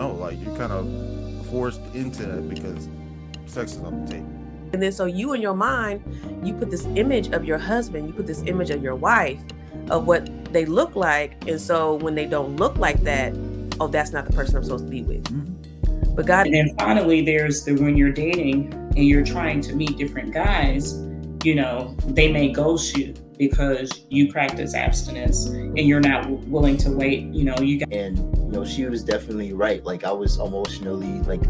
no, like you're kind of forced into that because sex is on the table. And then so you in your mind, you put this image of your husband, you put this image of your wife, of what they look like. And so when they don't look like that, oh, that's not the person I'm supposed to be with. Mm-hmm. But God. And then finally, there's when you're dating and you're trying to meet different guys, you know, they may ghost you because you practice abstinence and you're not willing to wait. You know, and you know, she was definitely right. Like I was emotionally like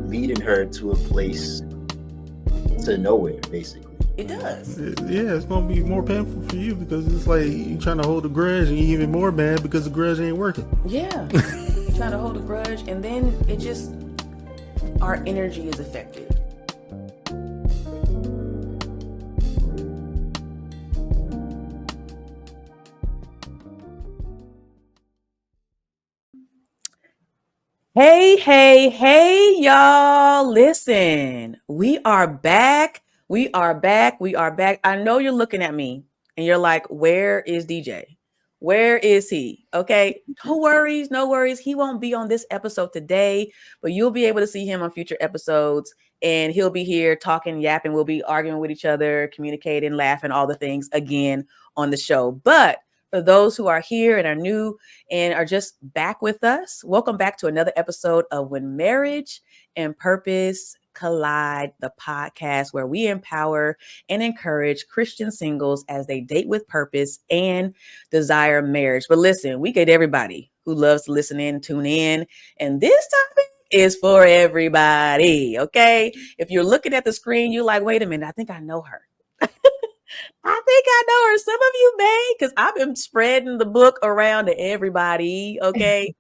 leading her to a place to nowhere, basically. It does. Yeah, it's gonna be more painful for you because it's like you trying to hold a grudge and you're even more mad because the grudge ain't working. Yeah, you're trying to hold a grudge, and then it just, our energy is affected. Hey, y'all. Listen, we are back. We are back. I know you're looking at me and you're like, where is DJ? Where is he? Okay. No worries. He won't be on this episode today, but you'll be able to see him on future episodes, and he'll be here talking, yapping. We'll be arguing with each other, communicating, laughing, all the things again on the show. But for those who are here and are new and are just back with us, welcome back to another episode of When Marriage and Purpose Collide, the podcast where we empower and encourage Christian singles as they date with purpose and desire marriage. But listen, we get everybody who loves to listen in, tune in, and this topic is for everybody, okay? If you're looking at the screen, you're like, wait a minute, I think I know her. I think I know her. Some of you may, because I've been spreading the book around to everybody. Okay.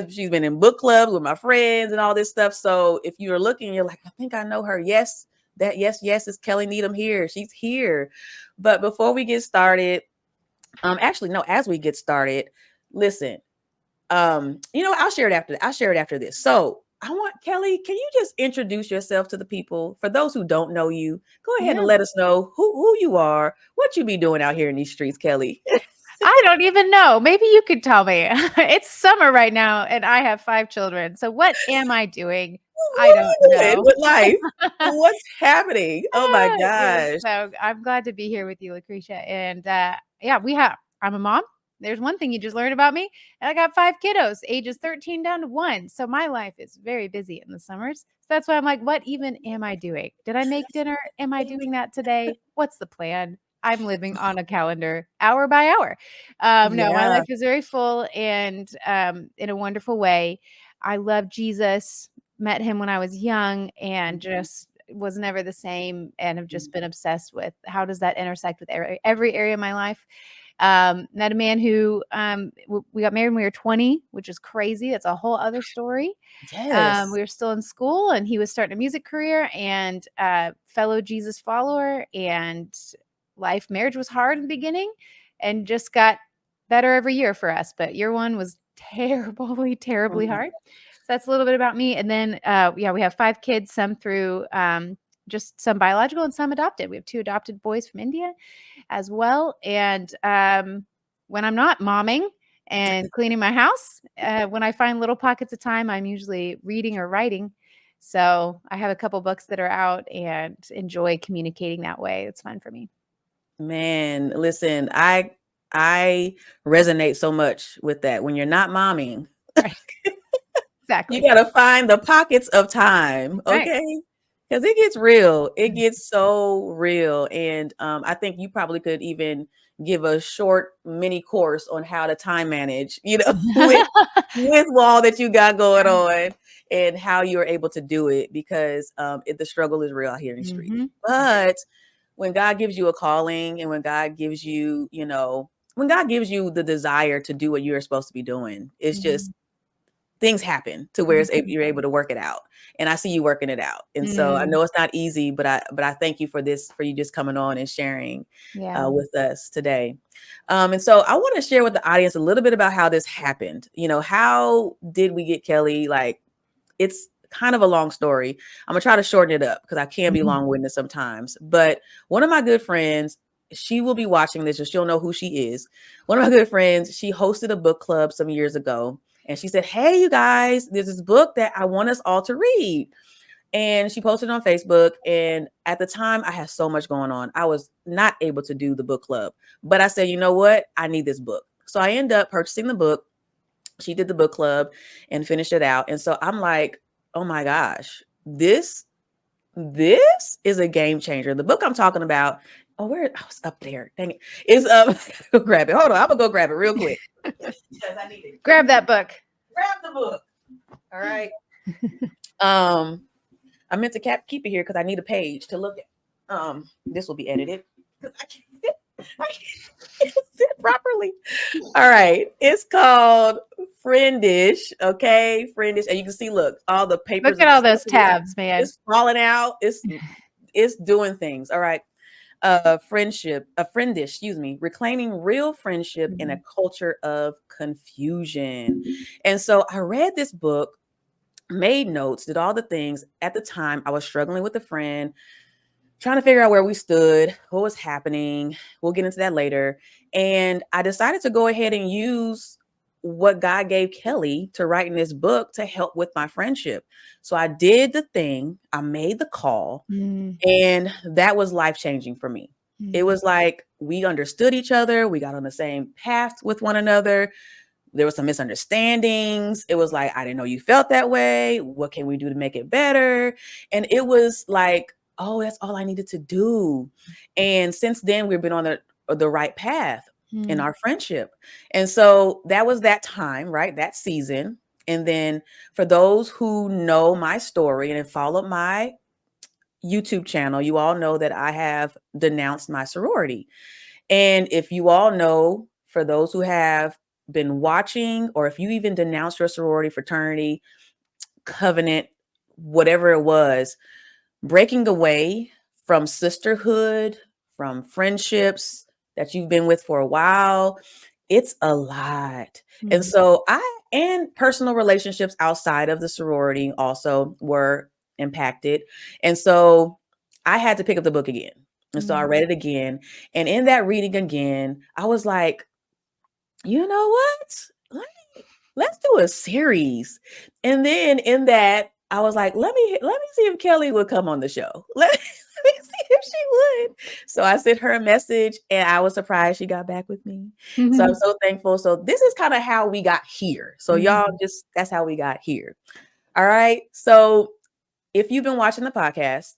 She's been in book clubs with my friends and all this stuff. So if you're looking, you're like, I think I know her. Yes, it's Kelly Needham here. She's here. But before we get started, as we get started, listen, I'll share it after this. So I want Kelly, can you just introduce yourself to the people? For those who don't know you, go ahead and let us know who you are, what you be doing out here in these streets, Kelly. I don't even know. Maybe you could tell me. It's summer right now and I have 5 children. So what am I doing? I don't know. With life. What's happening? Oh my gosh. So I'm glad to be here with you, Lucretia. And I'm a mom. There's one thing you just learned about me. And I got 5 kiddos, ages 13 down to 1. So my life is very busy in the summers. So that's why I'm like, what even am I doing? Did I make dinner? Am I doing that today? What's the plan? I'm living on a calendar hour by hour. No, my life is very full and in a wonderful way. I love Jesus, met him when I was young and just was never the same, and have just been obsessed with how does that intersect with every area of my life. Met a man who we got married when we were 20, which is crazy. That's a whole other story. Yes. We were still in school and he was starting a music career, and fellow Jesus follower, and marriage was hard in the beginning and just got better every year for us. But year 1 was terribly hard. So that's a little bit about me. And then, we have 5 kids, some through just some biological and some adopted. We have 2 adopted boys from India as well. And when I'm not momming and cleaning my house, when I find little pockets of time, I'm usually reading or writing. So I have a couple books that are out and enjoy communicating that way. It's fun for me. Man, listen, I resonate so much with that. When you're not momming, right. Exactly, you got to find the pockets of time, okay? Right. Because it gets real. It gets so real. And I think you probably could even give a short mini course on how to time manage, with all that you got going on and how you're able to do it, because the struggle is real out here in the street. But when God gives you a calling, and when God gives you, the desire to do what you're supposed to be doing, it's just things happen to where you're able to work it out. And I see you working it out. And so I know it's not easy, but I thank you for you just coming on and sharing with us today. And so I want to share with the audience a little bit about how this happened. How did we get Kelly? Like, it's kind of a long story. I'm gonna try to shorten it up because I can be long-winded sometimes. But one of my good friends, she will be watching this, and she'll know who she is. One of my good friends, she hosted a book club some years ago. And she said, hey, you guys, there's this book that I want us all to read. And she posted it on Facebook. And at the time, I had so much going on. I was not able to do the book club. But I said, you know what? I need this book. So I ended up purchasing the book. She did the book club and finished it out. And so I'm like, oh my gosh, this is a game changer. The book I'm talking about, oh, where I was up there. Dang it. Is go grab it. Hold on. I'm gonna go grab it real quick. Because I need to Grab that book. grab the book. All right. I meant to keep it here because I need a page to look at. This will be edited because I can't sit properly. All right. It's called Friendish. Okay. Friendish. And you can see, look, all the papers. Look at all those tabs, man. It's falling out. It's doing things. All right. Friendish, excuse me, reclaiming real friendship in a culture of confusion. And so I read this book, made notes, did all the things. At the time, I was struggling with a friend, trying to figure out where we stood, what was happening. We'll get into that later. And I decided to go ahead and use what God gave Kelly to write in this book to help with my friendship. So I did the thing, I made the call, and that was life-changing for me. It was like we understood each other, we got on the same path with one another. There were some misunderstandings. It was like, I didn't know you felt that way. What can we do to make it better? And it was like, oh, that's all I needed to do. And since then, we've been on the right path in our friendship. And so that was that time, right? That season. And then for those who know my story and have followed my YouTube channel, you all know that I have denounced my sorority. And if you all know, for those who have been watching, or if you even denounced your sorority, fraternity, covenant, whatever it was, breaking away from sisterhood, from friendships that you've been with for a while, it's a lot. And so and personal relationships outside of the sorority also were impacted. And so I had to pick up the book again. And so I read it again. And in that reading again, I was like, you know what? Let's do a series. And then in that, I was like, let me see if Kelly would come on the show. Let me see if she would. So I sent her a message and I was surprised she got back with me. So I'm so thankful. So this is kind of how we got here. So y'all that's how we got here. All right. So if you've been watching the podcast,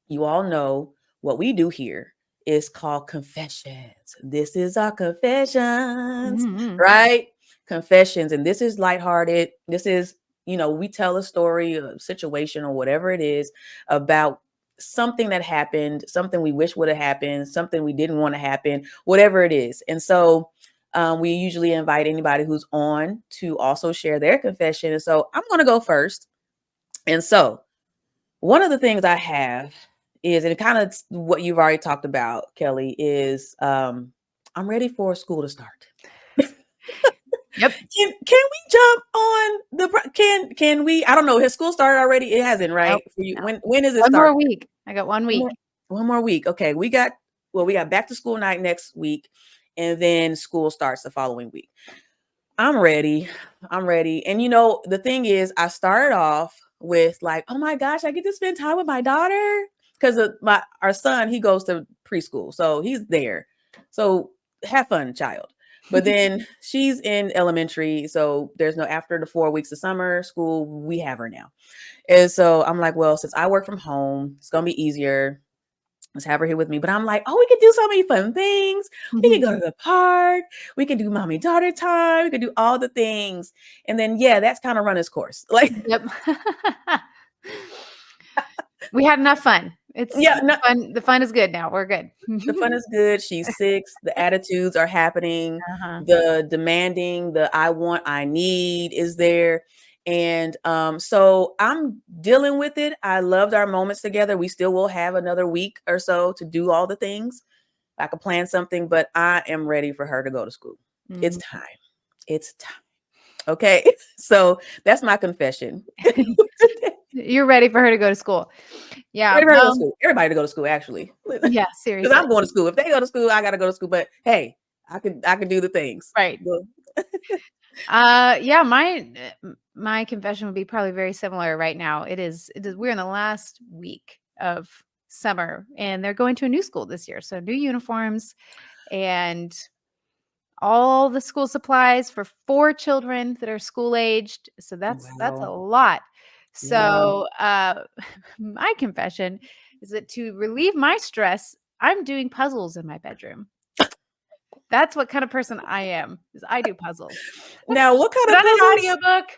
you all know what we do here is called confessions. This is our confessions, right? Confessions. And this is lighthearted. This is, we tell a story, a situation, or whatever it is about something that happened, something we wish would have happened, something we didn't want to happen, whatever it is. And so we usually invite anybody who's on to also share their confession. And so I'm going to go first. And so one of the things I have is, and kind of what you've already talked about, Kelly, is I'm ready for school to start. Yep. Can we jump on can we? I don't know. Has school started already? It hasn't, right? Nope. For you, No. when is it? One start? more week. I got 1 week. One more week. Okay. We got back to school night next week, and then school starts the following week. I'm ready. And the thing is, I started off with like, oh my gosh, I get to spend time with my daughter, because our son, he goes to preschool, so he's there. So have fun, child. But then she's in elementary, so there's no, after the 4 weeks of summer school, we have her now. And so I'm like, well, since I work from home, it's gonna be easier. Let's have her here with me. But I'm like, oh, we could do so many fun things. We could go to the park. We could do mommy daughter time. We could do all the things. And then, that's kind of run its course. Like, Yep. We had enough fun. Fun. The fun is good now. We're good. The fun is good. She's 6. The attitudes are happening. The demanding, the I want, I need is there. And so I'm dealing with it. I loved our moments together. We still will have another week or so to do all the things. I could plan something, but I am ready for her to go to school. It's time. It's time. Okay. So that's my confession. You're ready for her to go to school. Yeah. Ready for her to go to school. Everybody to go to school, actually. Yeah, seriously. Because I'm going to school. If they go to school, I got to go to school. But hey, I could do the things. Right. Yeah, my confession would be probably very similar right now. It is we're in the last week of summer and they're going to a new school this year. So new uniforms and all the school supplies for 4 children that are school aged. So that's a Wow. lot. Yeah. So my confession is that to relieve my stress, I'm doing puzzles in my bedroom. That's what kind of person I am. Is I do puzzles. Now, what Put kind of on an puzzles? audiobook.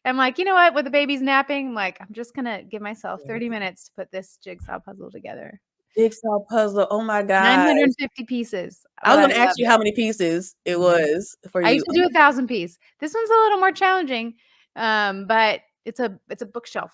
I'm like, you know what? With the baby's napping, I'm like, I'm just gonna give myself 30 minutes to put this jigsaw puzzle together. Jigsaw puzzle. Oh my gosh. 950 pieces, I but was I going to ask love you it. how many pieces it Mhm. was for I you. used to do 1,000 piece. This one's a little more challenging, but it's a bookshelf.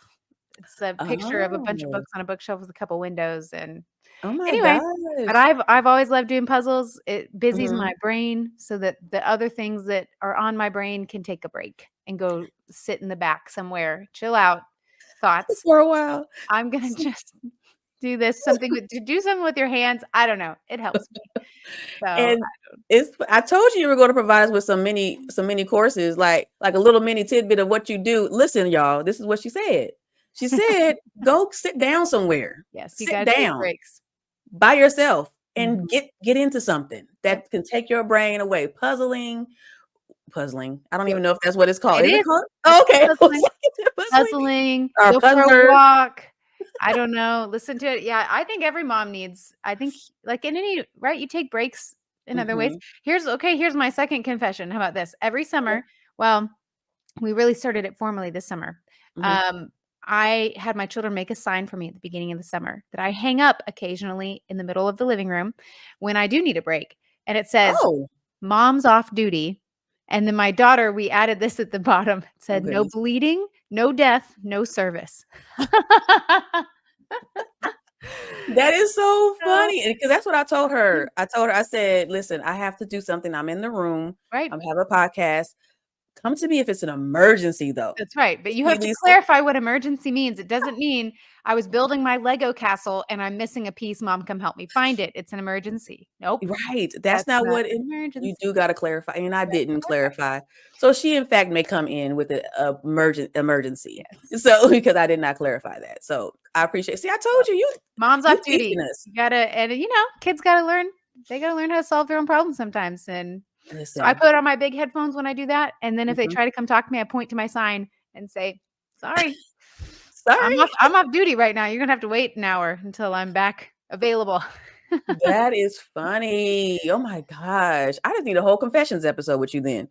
It's a picture of a bunch of Oh, books on a bookshelf with a couple windows. And oh my anyway, but gosh. I've always loved doing puzzles. It busies Mhm. my brain so that the other things that are on my brain can take a break and go sit in the back somewhere, chill out, thoughts. For a while. I'm gonna just do something with your hands. I don't know. It helps me. So And I told you were going to provide us with some mini courses, like a little mini tidbit of what you do. Listen, y'all, this is what she said. She said, go sit down somewhere. yes, you Sit gotta take down breaks. by yourself Mhm. and get into something Yep. that can take your brain away. Puzzling. I don't Yep. even know if that's what it's called. It Is it is. called? It's Oh, called okay. puzzling. Puzzling Puzzling, or go for a puzzler. walk. I don't know, listen to it. Yeah, I think every mom needs I think, like, in any right, you take breaks in other ways. Mhm. Here's my second confession. How about this? Every Okay. summer, well, we really started it formally this summer. Mhm. Um, I had my children make a sign for me at the beginning of the summer that I hang up occasionally in the middle of the living room when I do need a break. And it says, Oh, "Mom's off duty." And then my daughter, we added this at the bottom. It oh said, "No goodness. bleeding, no death, no service." That is so So funny because that's what I told yeah, her. I said, "Listen, I have to do something. I'm in the room. right. I'm having a podcast. Come to me if it's an emergency, though." That's right, but you have to Completely so clarify what emergency means. It doesn't mean I was building my Lego castle and I'm missing a piece, mom, come help me find it. It's an emergency. Nope, right. That's that's not not what an you emergency. do gotta clarify, and I You have to didn't clarify. clarify. So she, in fact, may come in with a emergency. Yes. So because I did not clarify that. So I appreciate see, I Well, told you, mom's you off duty. teaching us. You gotta and, kids gotta learn they gotta learn how to solve their own problems sometimes, and so I Listen. put on my big headphones when I do that, and then if they Mhm. try to come talk to me, I point to my sign and say, "Sorry, Sorry. I'm off duty right now. You're gonna have to wait an hour until I'm back available." That is funny. Oh my gosh. I just need a whole confessions episode with you then.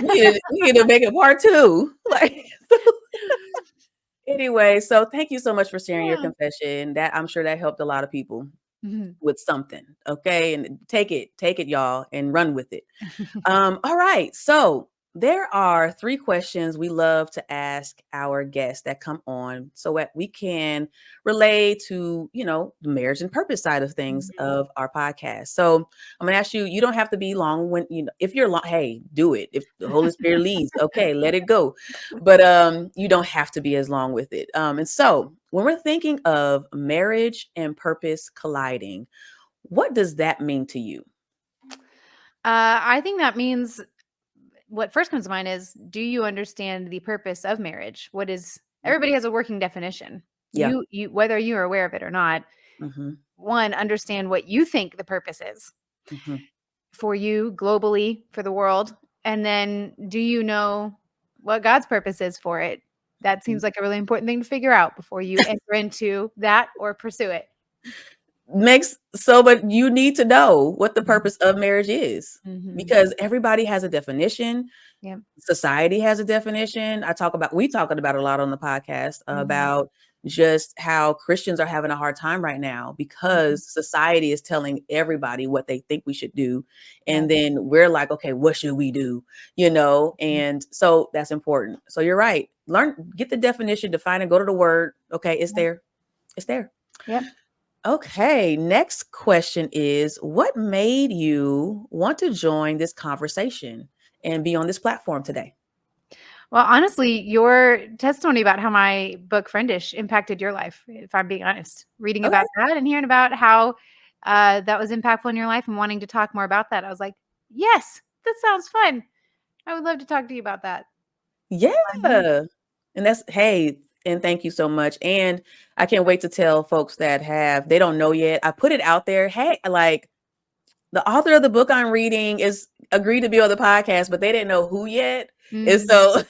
We need to make it part 2. Like anyway, so thank you so much for sharing your Yeah. confession. That I'm sure that helped a lot of people Mhm. with something. Okay. And take it, y'all, and run with it. All right. So there are 3 questions we love to ask our guests that come on so that we can relate to, the marriage and purpose side of things Mhm. of our podcast. So I'm gonna ask you, you don't have to be long if you're long, hey, do it. If the Holy Spirit leads, okay, let it go. But you don't have to be as long with it. And so when we're thinking of marriage and purpose colliding, what does that mean to you? I think that means what first comes to mind is, do you understand the purpose of marriage? What is everybody has a working definition. Yeah. You whether you are aware of it or not, Hmm. one, understand what you think the purpose is Hmm. for you globally, for the world, and then do you know what God's purpose is for it? That seems like a really important thing to figure out before you enter into that or pursue it. But you need to know what the Mhm. purpose of marriage is Mhm. because everybody has a definition. Yep. Society has a definition. We talking about a lot on the podcast Mhm. about just how Christians are having a hard time right now Mhm. because society is telling everybody what they think we should do. Yep. And then we're like, okay, what should we do? Mhm. And so that's important. So you're right. Get the definition, define it, go to the word. Okay, it's Yep. there. It's there. Yep. Okay, next question is what made you want to join this conversation and be on this platform today? Well, honestly, your testimony about how my book Friendish impacted your life, if I'm being honest, reading Okay. about that and hearing about how that was impactful in your life and wanting to talk more about that, I was like, yes, that sounds fun. I would love to talk to you about that. Yeah. And and thank you so much. And I can't wait to tell folks that they don't know yet. I put it out there. Hey, like the author of the book I'm reading is agreed to be on the podcast, but they didn't know who yet. And so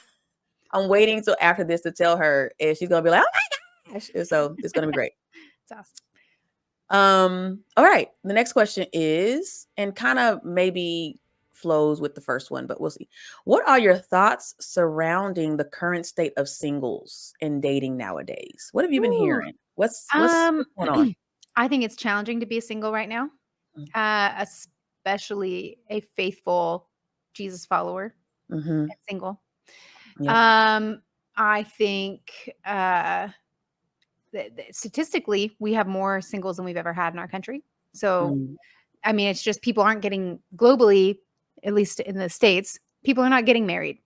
I'm waiting till after this to tell her, and she's gonna be like, "Oh my gosh!" And so it's gonna be great. It's awesome. All right. The next question is, and kind of maybe flows with the first one, but we'll see. What are your thoughts surrounding the current state of singles and dating nowadays? What have you been Ooh. hearing? What's going on? I think it's challenging to be single right now, especially a faithful Jesus follower and single. Yeah. I think statistically, we have more singles than we've ever had in our country. So, I mean, it's just people aren't getting globally, at least in the States, people are not getting married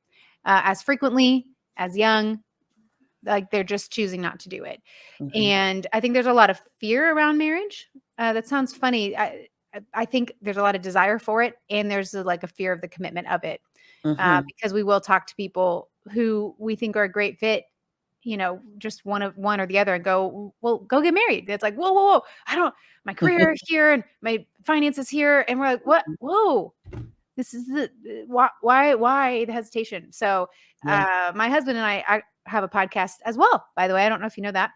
as frequently, as young. Like they're just choosing not to do it. And I think there's a lot of fear around marriage. That sounds funny. I think there's a lot of desire for it. And there's like a fear of the commitment of it because we will talk to people who we think are a great fit, you know, just one or the other and go, well, go get married. It's like, whoa. My career is here and my finances here. And we're like, what? Whoa, this is why the hesitation? So my husband and I have a podcast as well, by the way. I don't know if you know that.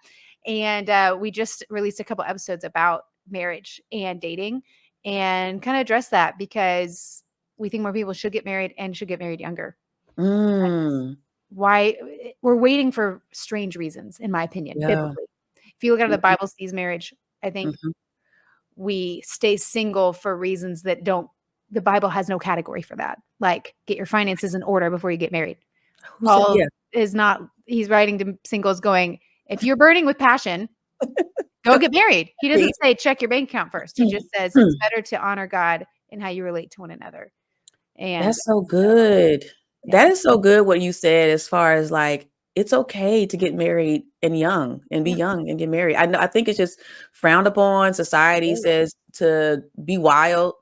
And we just released a couple episodes about marriage and dating and kind of address that because we think more people should get married and should get married younger. Why we're waiting for strange reasons, in my opinion, biblically. If you look at how the Bible sees marriage, I think we stay single for reasons that the Bible has no category for that. Like get your finances in order before you get married. Paul is not, he's writing to singles going, if you're burning with passion, go get married. He doesn't say check your bank account first. He just says it's better to honor God in how you relate to one another. And that's so good. That is so good what you said as far as like it's okay to get married and young and be young and get married. I think it's just frowned upon. Society says to be wild,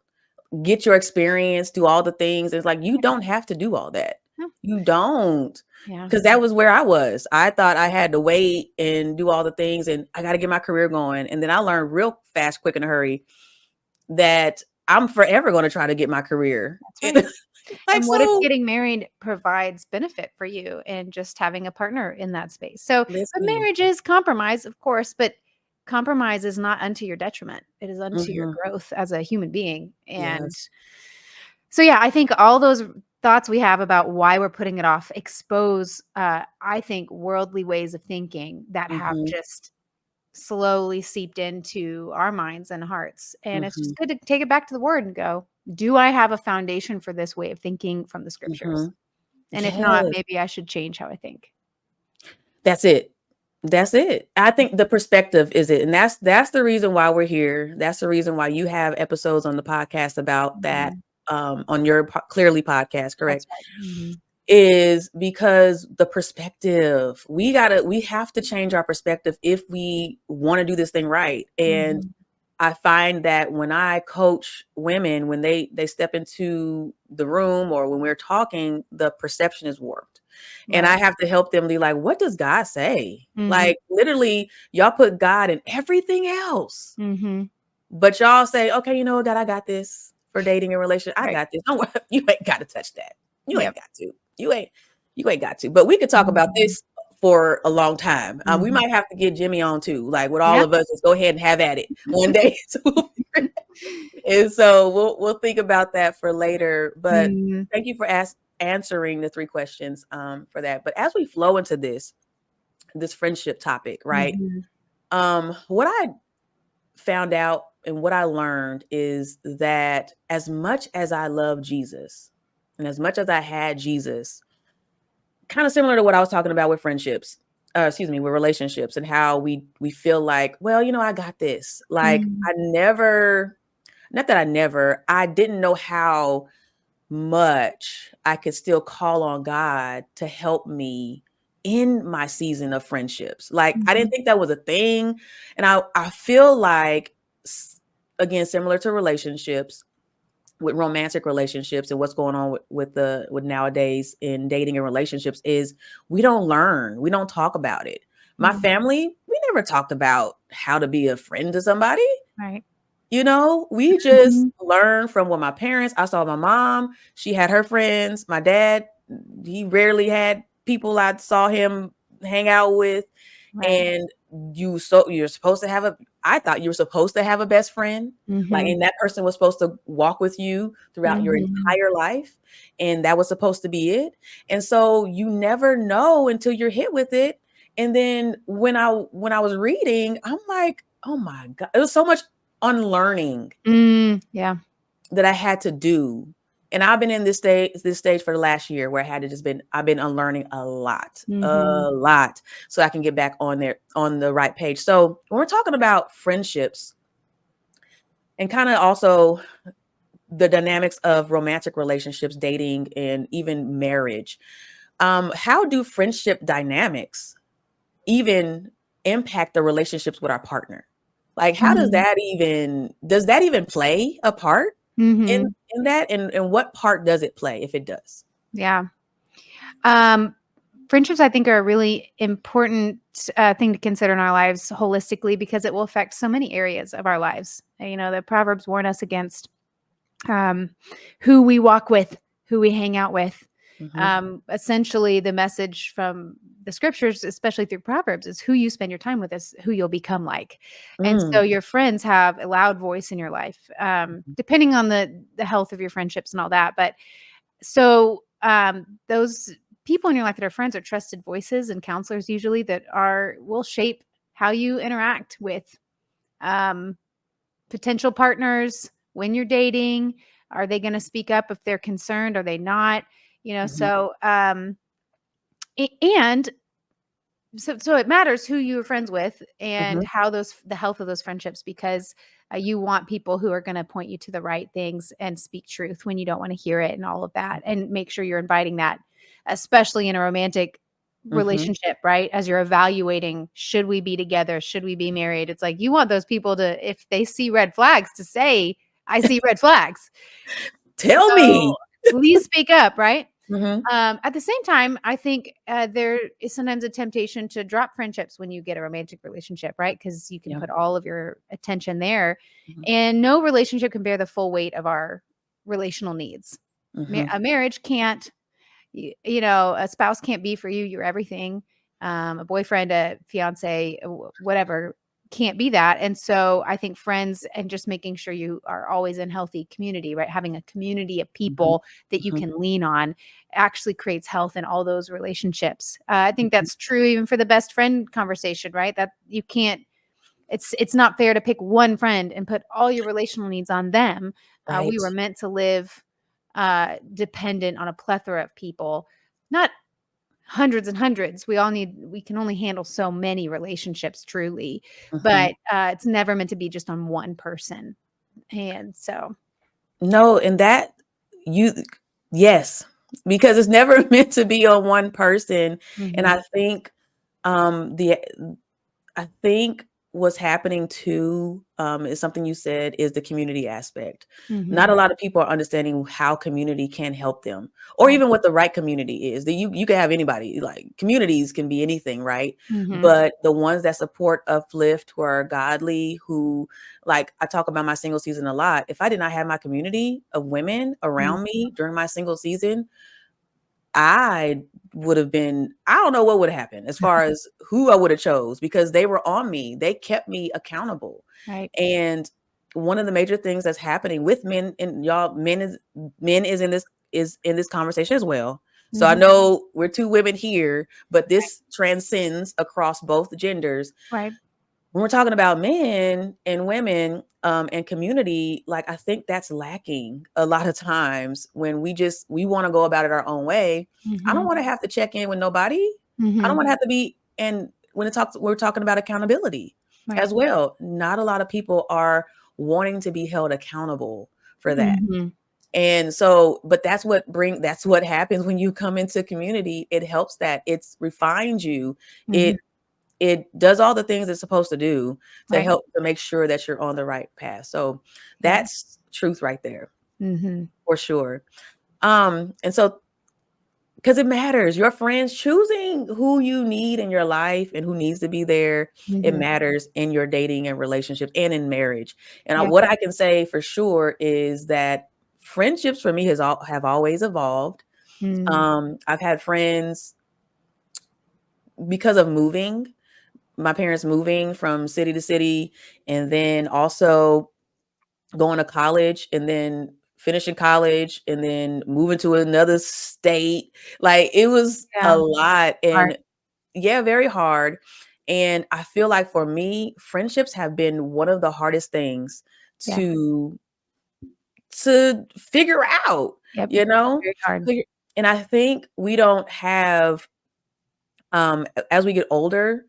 get your experience, do all the things. It's like you don't have to do all that. You don't. Because that was where I was. I thought I had to wait and do all the things and I got to get my career going. And then I learned real fast, quick, in a hurry that I'm forever going to try to get my career. That's right. Like, and what if getting married provides benefit for you and just having a partner in that space? So but marriage is compromise, of course, but compromise is not unto your detriment. It is unto your growth as a human being. And so, yeah, I think all those thoughts we have about why we're putting it off expose, I think, worldly ways of thinking that have just slowly seeped into our minds and hearts. And it's just good to take it back to the word and go, do I have a foundation for this way of thinking from the scriptures? And if not, maybe I should change how I think. That's it. I think the perspective is it. And that's the reason why we're here. That's the reason why you have episodes on the podcast about that, on your Clearly podcast, correct? Right. Is because the perspective, we have to change our perspective if we want to do this thing right. And I find that when I coach women, when they step into the room or when we're talking, the perception is warped. And I have to help them be like, what does God say? Like literally, y'all put God in everything else. But y'all say, okay, you know what, God, I got this for dating and relationship. I got this. Don't worry. You ain't got to touch that. You ain't got to. You ain't got to. But we could talk about this for a long time. We might have to get Jimmy on too. Like with all of us, let's go ahead and have at it one day. And so we'll think about that for later. But thank you for answering the 3 questions for that. But as we flow into this friendship topic, right? What I found out and what I learned is that as much as I love Jesus and as much as I had Jesus, kind of similar to what I was talking about with friendships, with relationships and how we feel like, well, you know, I got this. Like I didn't know how much I could still call on God to help me in my season of friendships. Like I didn't think that was a thing. And I feel like, again, similar to relationships, with romantic relationships and what's going on with nowadays in dating and relationships is we don't learn. We don't talk about it. My Mhm. family, we never talked about how to be a friend to somebody. Right. You know, we just Mhm. learned from what my parents, I saw my mom, she had her friends. My dad, he rarely had people I saw him hang out with. Right. And you're supposed to have I thought you were supposed to have a best friend. Like, Mhm. and that person was supposed to walk with you throughout your Mhm. entire life. And that was supposed to be it. And so you never know until you're hit with it. And then when I was reading, I'm like, oh my God, it was so much unlearning Yeah. that I had to do. And I've been in this stage for the last year where I've been unlearning a lot, Mhm. so I can get back on the right page. So when we're talking about friendships and kind of also the dynamics of romantic relationships, dating, and even marriage, how do friendship dynamics even impact the relationships with our partner? Like, how does Mhm. that even play a part Mhm. in that? And what part does it play if it does? Yeah. Um, Friendships, I think, are a really important thing to consider in our lives holistically because it will affect so many areas of our lives. You know, the Proverbs warn us against um, who we walk with, who we hang out with. Mhm. Essentially, the message from the scriptures, especially through Proverbs, is who you spend your time with is who you'll become like. And Mm. so your friends have a loud voice in your life, depending on the health of your friendships and all that. But so those people in your life that are friends are trusted voices and counselors usually that will shape how you interact with um, potential partners when you're dating. Are they going to speak up if they're concerned? Are they not? You know, Mhm. so and so it matters who you're friends with and Mhm. how the health of those friendships because you want people who are going to point you to the right things and speak truth when you don't want to hear it and all of that and make sure you're inviting that, especially in a romantic Mhm. relationship, right? As you're evaluating, should we be together, should we be married? It's like you want those people to, if they see red flags, to say I see red flags, Tell so me. please speak up, right? Mhm. At the same time, I think there is sometimes a temptation to drop friendships when you get a romantic relationship, right? Because you can Yeah. put all of your attention there, Mhm. and no relationship can bear the full weight of our relational needs. Mhm. A marriage can't, you know, a spouse can't be for you your everything. A boyfriend, a fiance, whatever can't be that. And so I think friends and just making sure you are always in healthy community, right? Having a community of Mhm. people that you Mhm. can lean on actually creates health in all those relationships. I think Mhm. that's true even for the best friend conversation, right? That you can't, it's not fair to pick one friend and put all your relational needs on them. We Right. were meant to live dependent on a plethora of people, not hundreds and hundreds. We can only handle so many relationships truly, Mhm. but it's never meant to be just on one person. And so, No, and that you yes, because it's never meant to be on one person. And mhm, I think the I think what's happening too, is something you said is the community aspect. Not mhm, a lot of people are understanding how community can help them, or right, even what the right community is. That you can have anybody. Like, communities can be anything, right? mhm, But the ones that support, uplift, who are godly, who, like, I talk about my single season a lot. If I did not have my community of women mhm, around me during my single season, I would have been, I don't know what would have happened as far as who I would have chose, because they were on me. They kept me accountable. right, And one of the major things that's happening with men, and y'all, men is in this conversation as well. So I mhm, know we're two women here, but this transcends across both genders. right, When we're talking about men and women, and community, like, I think that's lacking a lot of times when we want to go about it our own way. I don't mhm, want to have to check in with nobody. I don't mhm, want to have to be, and we're talking about accountability right, as well. Not a lot of people are wanting to be held accountable for that. mhm, And so, but that's what happens when you come into community. It helps, that it's refines you. mhm, It does all the things it's supposed to do to right, help to make sure that you're on the right path. So yeah, that's truth right there. Mm-hmm. for sure. And so, because it matters, your friends choosing who you need in your life and who needs to be there, it Mm-hmm. matters in your dating and relationships and in marriage. And Yeah. what I can say for sure is that friendships for me have always evolved. I've had friends because of moving, my parents moving from city to city, and then also going to college, and then finishing college, and then moving to another state. Like, it was Yeah. a lot, Hard. and yeah, very hard. And I feel like for me, friendships have been one of the hardest things Yeah. to figure out, Yep. you know? Very hard. And I think we don't have, as we get older,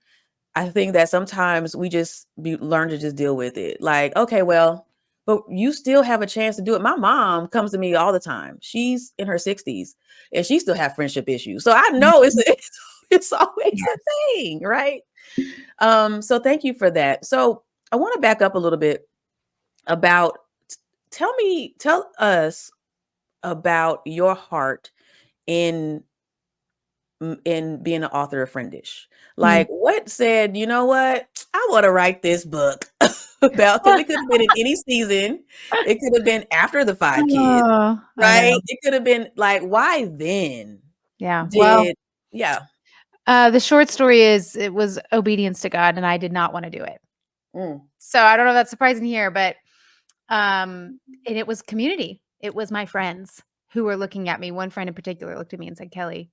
I think that sometimes we just learn to just deal with it. Like, okay, well, but you still have a chance to do it. My mom comes to me all the time. She's in her 60s and she still have friendship issues. So I know it's always Yes. a thing, right? So thank you for that. So I want to back up a little bit about tell us about your heart in being an author of Friendish. Mm. Like, what said, you know what? I want to write this book about, because it could have been in any season. It could have been after the 5 kids, Oh, I right? know. It could have been like, why then Yeah. Well, did, yeah. the short story is it was obedience to God, and I did not want to do it. Mm, So I don't know if that's surprising here, but and it was community. It was my friends who were looking at me. One friend in particular looked at me and said, "Kelly,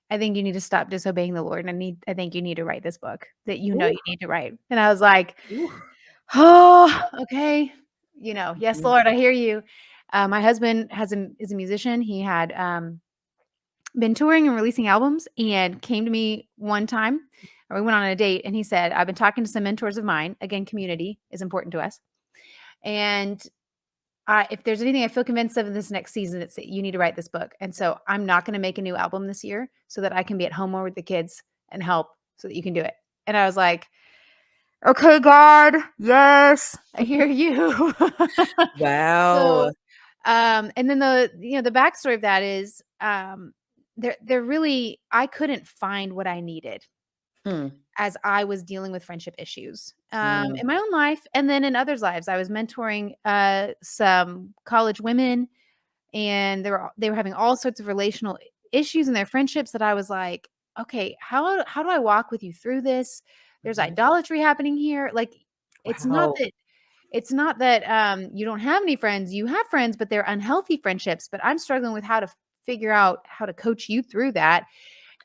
I think you need to stop disobeying the Lord. And I think you need to write this book that you know ooh, you need to write." And I was like, ooh, "Oh, okay. Yes, mhm, Lord, I hear you." My husband is a musician. He had been touring and releasing albums and came to me one time. We went on a date and he said, "I've been talking to some mentors of mine. Again, community is important to us. And if there's anything I feel convinced of in this next season, it's that you need to write this book. And so I'm not going to make a new album this year so that I can be at home more with the kids and help so that you can do it." And I was like, "Okay, God, yes, I hear you." wow. So, and then the backstory of that is, they're really, I couldn't find what I needed Hmm, as I was dealing with friendship issues, mm, in my own life and then in others' lives. I was mentoring some college women, and they were having all sorts of relational issues in their friendships that I was like, "Okay, how do I walk with you through this? There's mhm, idolatry happening here." Like, it's not wow. that you don't have any friends. You have friends, but they're unhealthy friendships. But I'm struggling with how to figure out how to coach you through that.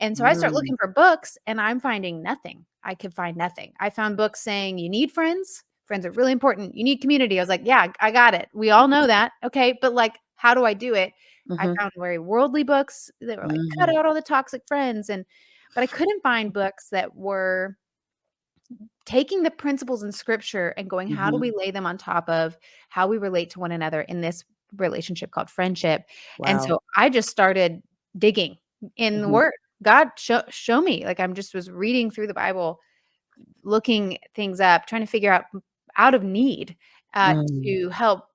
And so I start Mm, looking for books and I'm finding nothing. I could find nothing. I found books saying you need friends. Friends are really important. You need community. I was like, "Yeah, I got it. We all know that." Okay. But like, how do I do it? I mhm, found very worldly books that were like, cut mhm, out all the toxic friends. But I couldn't find books that were taking the principles in scripture and going, how do mhm, we lay them on top of how we relate to one another in this relationship called friendship? And wow. so I just started digging in the Mhm, word. God, show me. Like, I'm just was reading through the Bible, looking things up, trying to figure out of need, mm, to help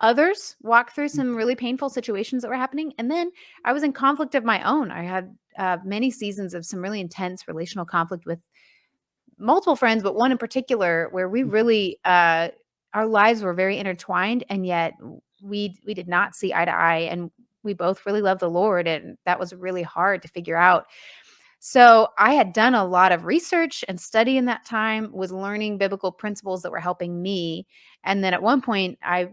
others walk through some really painful situations that were happening. And then I was in conflict of my own. I had many seasons of some really intense relational conflict with multiple friends, but one in particular where we really our lives were very intertwined, and yet we did not see eye to eye, and we both really loved the Lord, and that was really hard to figure out. So I had done a lot of research and study in that time, was learning biblical principles that were helping me. And then at one point I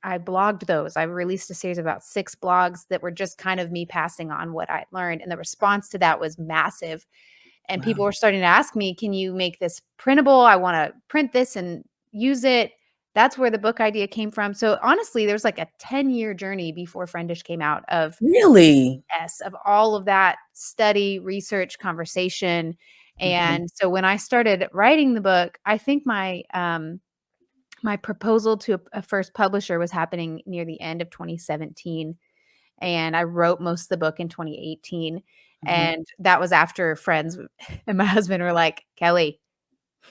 blogged those. I released a series of about 6 blogs that were just kind of me passing on what I learned. And the response to that was massive. And wow. people were starting to ask me, "Can you make this printable? I want to print this and use it." That's where the book idea came from. So honestly, there's like a 10-year journey before Friendish came out of, Really? yes, of all of that study, research, conversation. Mhm, And so when I started writing the book, I think my proposal to a first publisher was happening near the end of 2017, and I wrote most of the book in 2018. mhm, And that was after friends and my husband were like, "Kelly,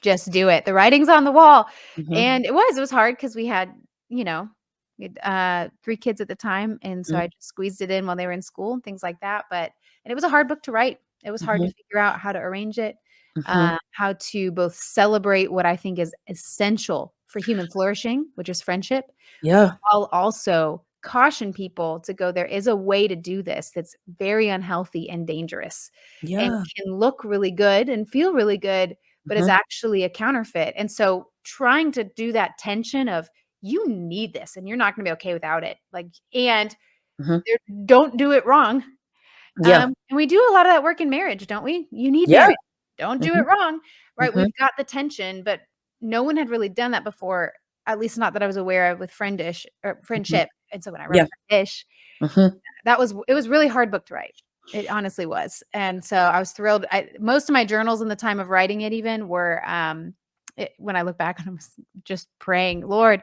just do it. The writing's on the wall." mhm, And it was hard because we had, you know, We had, 3 kids at the time, and so Mhm. I just squeezed it in while they were in school and things like that, and it was a hard book to write. It was hard to Mhm. figure out how to arrange it, Mhm. how to both celebrate what I think is essential for human flourishing, which is friendship, Yeah. while also caution people to go, there is a way to do this that's very unhealthy and dangerous and Yeah. can look really good and feel really good, but is Mhm. actually a counterfeit. And so trying to do that tension of you need this and you're not going to be okay without it. Like, and Mhm. don't do it wrong. Yeah. And we do a lot of that work in marriage, don't we? You need Yeah. marriage. Don't do it Mhm. wrong, right? Mhm. We've got the tension, but no one had really done that before, at least not that I was aware of with Friendish or Mhm. Friendship. And so when I wrote Yeah. Friendish, Mhm. it was really hard book to write. It honestly was. And so I was thrilled. Most of my journals in the time of writing it even were when I look back on them, just praying, Lord,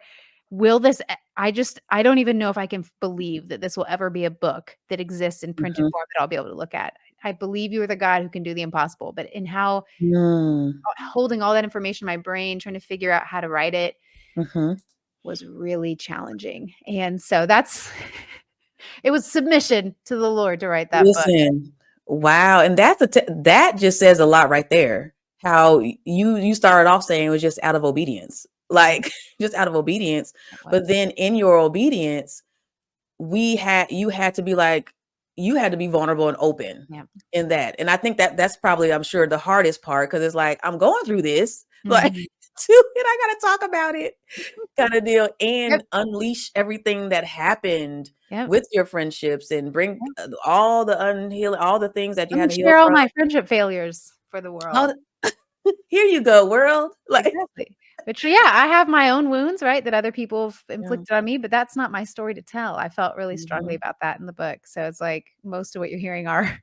will this I don't even know if I can believe that this will ever be a book that exists in printed Mhm. form that I'll be able to look at. I believe you are the God who can do the impossible, but in how Mm. holding all that information in my brain, trying to figure out how to write it Mhm. was really challenging. And so that's it was submission to the Lord to write that book. Listen, wow, and that just says a lot right there. How you started off saying it was just out of obedience, Yeah, like just out of obedience, it but was. then in your obedience, you had to be like you had to be vulnerable and open Yeah. in that, and I think that's probably I'm sure the hardest part because it's like I'm going through this, like, Mhm. too, and I gotta talk about it. Kind of deal Yep. and unleash everything that happened Yep. with your friendships and bring Yep. all the unhealed all the things that you Let me had to heal share all from. my friendship failures for the All world. here you go, world. Like, Exactly. But yeah, I have my own wounds, right, that other people have yeah. inflicted on me, but that's not my story to tell. I felt really strongly Mhm. about that in the book. So it's like most of what you're hearing are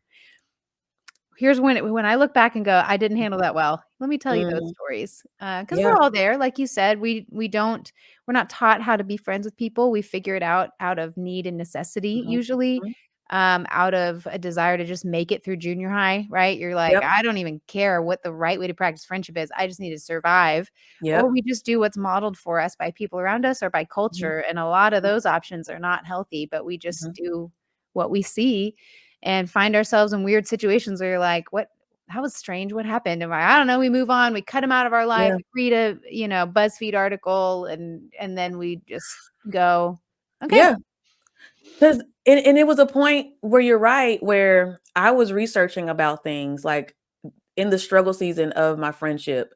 here's when I look back and go, "I didn't handle that well." Let me tell you those Mm, stories, because yeah. we're all there, like you said, we're not taught how to be friends with people. We figure it out of need and necessity Mhm, usually, mhm. out of a desire to just make it through junior high, right? You're like, Yep, "I don't even care what the right way to practice friendship is. I just need to survive." Or yep. we just do what's modeled for us by people around us or by Mhm, culture, and a lot of those options are not healthy, but we just mhm. do what we see and find ourselves in weird situations where you're like, "What? That was strange. What happened?" And I don't know. We move on. We cut them out of our life. Yeah, We read a BuzzFeed article, and then we just go, "Okay, yeah. 'Cause and it was a point where you're right, where I was researching about things, like, in the struggle season of my friendship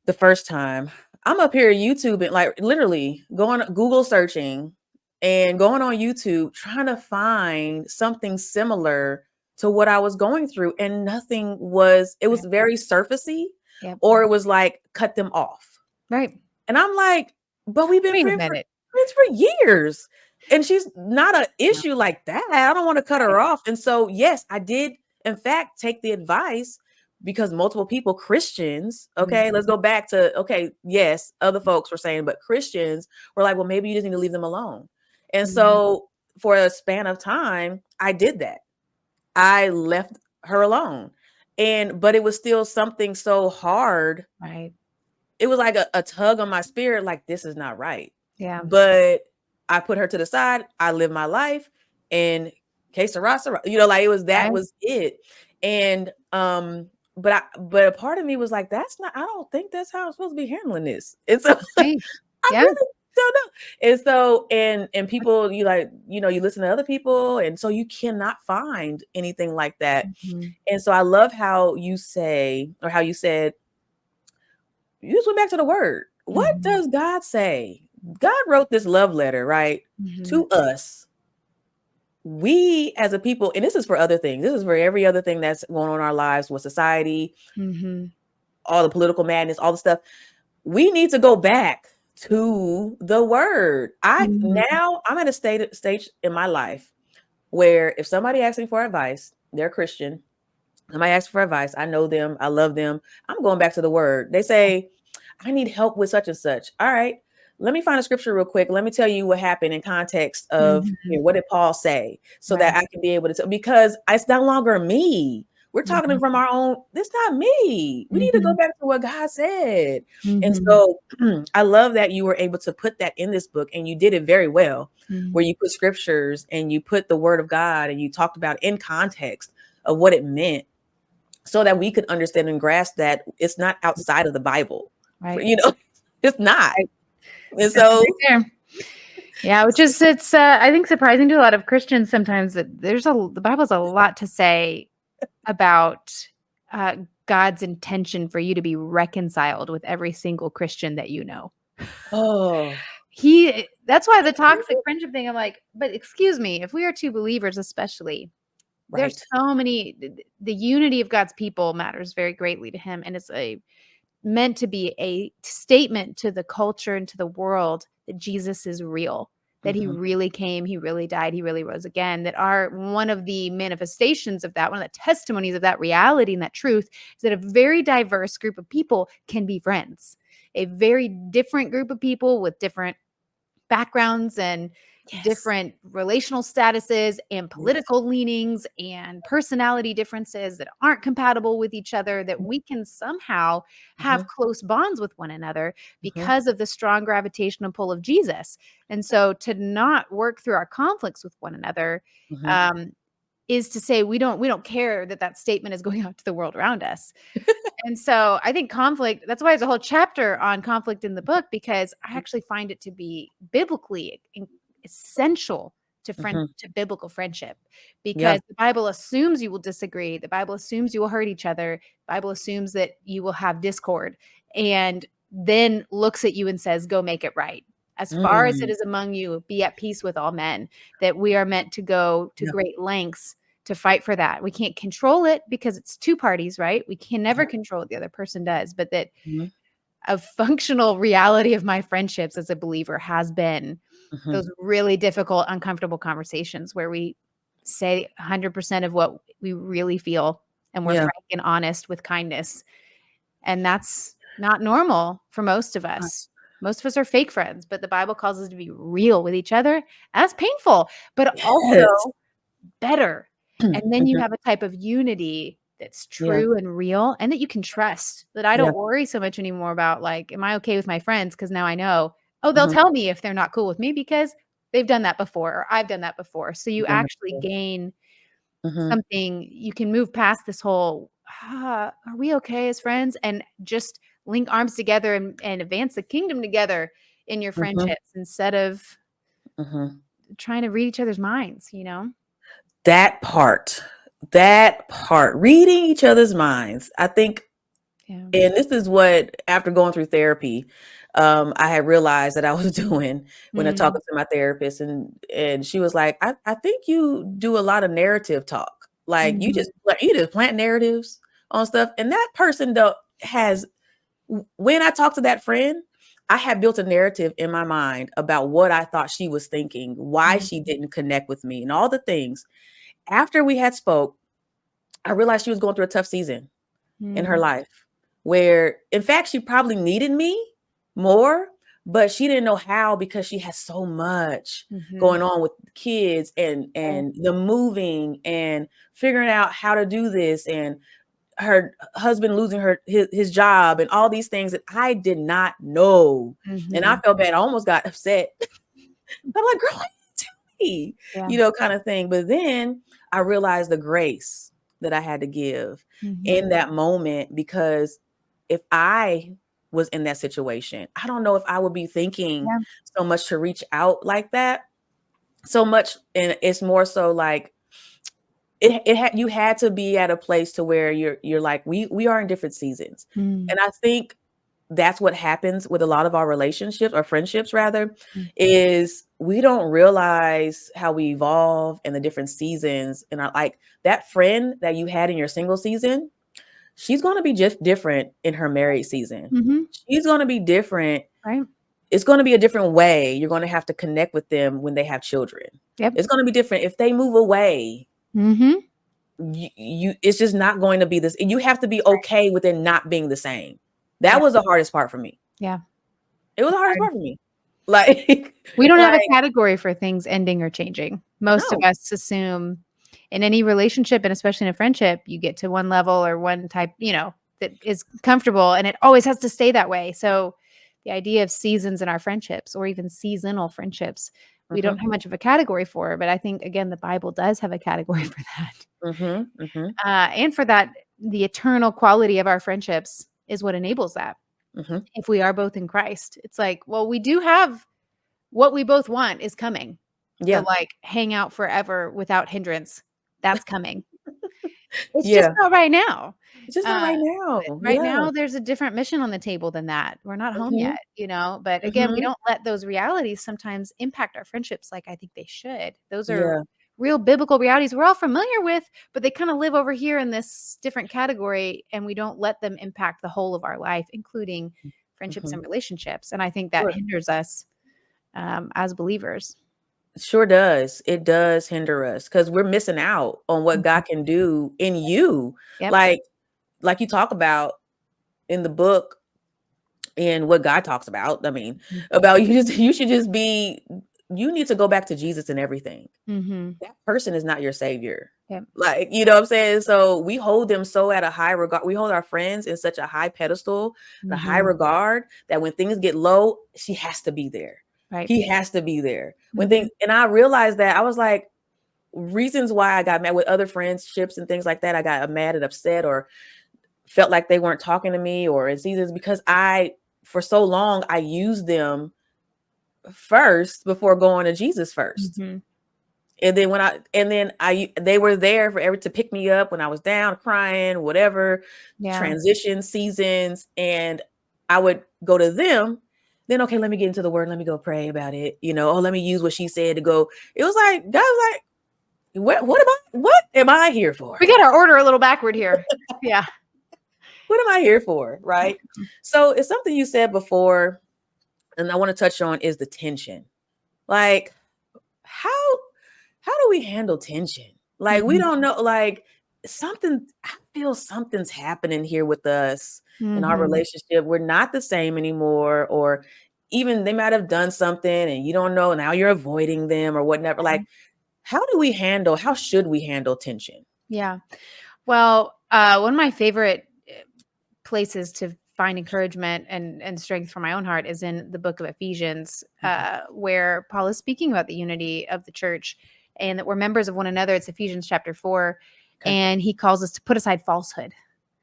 the first time, I'm up here YouTube and like literally going Google searching and going on YouTube trying to find something similar to what I was going through and nothing was it right, was very surfacey yep, or it was like cut them off. right." And I'm like, but we've been Wait a minute. friends for years. And she's not an Yeah, issue like that. I don't want to cut right. her off. And so, yes, I did, in fact, take the advice because multiple people, Christians, Mhm, okay, let's go back to, okay, yes, other folks were saying, but Christians were like, well, maybe you just need to leave them alone. And mhm, so, for a span of time, I did that. I left her alone. But it was still something so hard right. it was like a tug on my spirit, like, this is not right. Yeah, But I put her to the side. I lived my life and que sera, sera. Like it was that right, was it. And but a part of me was like, that's not, I don't think that's how I'm supposed to be handling this. And so right. I Yeah, really don't know. And so and people you like, you listen to other people, and so you cannot find anything like that. mhm, And so I love how you say, or how you said, you just went back to the word. What mhm, does God say? God wrote this love letter, right, mhm, to us. We as a people, and this is for other things. This is for every other thing that's going on in our lives with society, mhm, all the political madness, all the stuff. We need to go back to the word. mhm, I'm at a stage in my life where if somebody asks me for advice, they're Christian. Somebody asks for advice. I know them. I love them. I'm going back to the word. They say, I need help with such and such. All right. Let me find a scripture real quick. Let me tell you what happened in context of mhm, what did Paul say so that right, I can be able to tell because it's no longer me. We're talking from our own. This not me. We need to go back to what God said. And so I love that you were able to put that in this book, and you did it very well, where you put scriptures and you put the word of God and you talked about in context of what it meant, so that we could understand and grasp that it's not outside of the Bible. Right. You know, it's not. Right. And so, yeah, which is, it's, I think, surprising to a lot of Christians sometimes that the Bible has a lot to say about God's intention for you to be reconciled with every single Christian that you know. oh, That's why the toxic friendship thing, I'm like, but excuse me, if we are two believers, especially, there's so many, the unity of God's people matters very greatly to him. And it's meant to be a statement to the culture and to the world that Jesus is real, that he really came, he really died, he really rose again, that one of the manifestations of that, one of the testimonies of that reality and that truth is that a very diverse group of people can be friends. A very different group of people with different backgrounds and different relational statuses and political leanings and personality differences that aren't compatible with each other, that we can somehow have close bonds with one another because of the strong gravitational pull of Jesus. And so to not work through our conflicts with one another is to say we don't care that statement is going out to the world around us. And so I think conflict, that's why there's a whole chapter on conflict in the book, because I actually find it to be biblically essential to to biblical friendship, because the Bible assumes you will disagree. The Bible assumes you will hurt each other. The Bible assumes that you will have discord, and then looks at you and says, go make it right. As far as it is among you, be at peace with all men. That we are meant to go to great lengths to fight for that. We can't control it because it's two parties, right? We can never control what the other person does, but that a functional reality of my friendships as a believer has been those really difficult, uncomfortable conversations where we say 100% of what we really feel, and we're frank and honest with kindness. And that's not normal for most of us. Most of us are fake friends, but the Bible calls us to be real with each other. That's painful, but also better. And then you have a type of unity that's true and real, and that you can trust, that I don't worry so much anymore about, like, am I okay with my friends? Because now I know, they'll tell me if they're not cool with me because they've done that before, or I've done that before. So you actually gain something. You can move past this whole, are we okay as friends? And just link arms together and advance the kingdom together in your friendships, instead of trying to read each other's minds, you know? That part, reading each other's minds, I think, and this is what, after going through therapy, I had realized that I was doing when I talked to my therapist, and she was like, I think you do a lot of narrative talk. Like you just plant narratives on stuff. And that person when I talked to that friend, I had built a narrative in my mind about what I thought she was thinking, why she didn't connect with me, and all the things. After we had spoke, I realized she was going through a tough season in her life, where, in fact, she probably needed me more, but she didn't know how, because she has so much going on with kids and the moving and figuring out how to do this, and her husband losing his job, and all these things that I did not know. And I felt bad. I almost got upset. I'm like, girl, you know, kind of thing. But then I realized the grace that I had to give in that moment, because if I was in that situation, I don't know if I would be thinking so much to reach out like that so much. And it's more so like you had to be at a place to where you're like, we are in different seasons. And I think that's what happens with a lot of our relationships, or friendships rather, is we don't realize how we evolve in the different seasons. And like that friend that you had in your single season, she's going to be just different in her married season. She's going to be different. Right. It's going to be a different way. You're going to have to connect with them when they have children. It's going to be different if they move away. It's just not going to be this. You have to be okay with it not being the same. That was the hardest part for me. It was the hardest part for me. Like, we don't have a category for things ending or changing. Most of us assume in any relationship, and especially in a friendship, you get to one level or one type, that is comfortable, and it always has to stay that way. So the idea of seasons in our friendships, or even seasonal friendships, we don't have much of a category for, but I think, again, the Bible does have a category for that. And for that, the eternal quality of our friendships is what enables that. If we are both in Christ, it's like, well, we do have what we both want is coming. Yeah. The, like, hang out forever without hindrance. That's coming. It's Yeah. just not right now. It's just not right now. Right Yeah. now, there's a different mission on the table than that. We're not home yet, but again, we don't let those realities sometimes impact our friendships like I think they should. Those are real biblical realities we're all familiar with, but they kind of live over here in this different category, and we don't let them impact the whole of our life, including friendships and relationships. And I think that hinders us as believers. It sure does. It does hinder us because we're missing out on what God can do in you. Yep. Like you talk about in the book, and what God talks about. I mean, about you should just be, you need to go back to Jesus in everything. That person is not your savior. Yep. Like, you know what I'm saying? So we hold them so at a high regard. We hold our friends in such a high pedestal, a high regard, that when things get low, she has to be there. Right. He has to be there. When things, and I realized that, I was like, reasons why I got mad with other friendships and things like that, I got mad and upset or felt like they weren't talking to me, or in seasons, because for so long, I used them first before going to Jesus first. And then they were there to pick me up when I was down, crying, whatever, transition seasons. And I would go to them. Then, okay, let me get into the word. Let me go pray about it. Let me use what she said to go. It was like, God was like, what am I here for? We got our order a little backward here. Yeah. What am I here for? Right. So it's something you said before, and I want to touch on, is the tension. Like, how do we handle tension? Like, we don't know, like, I feel something's happening here with us in our relationship. We're not the same anymore, or even they might have done something and you don't know, now you're avoiding them or whatever. Like, how should we handle tension? Yeah. Well, one of my favorite places to find encouragement and strength for my own heart is in the book of Ephesians, where Paul is speaking about the unity of the church and that we're members of one another. It's Ephesians chapter 4. And he calls us to put aside falsehood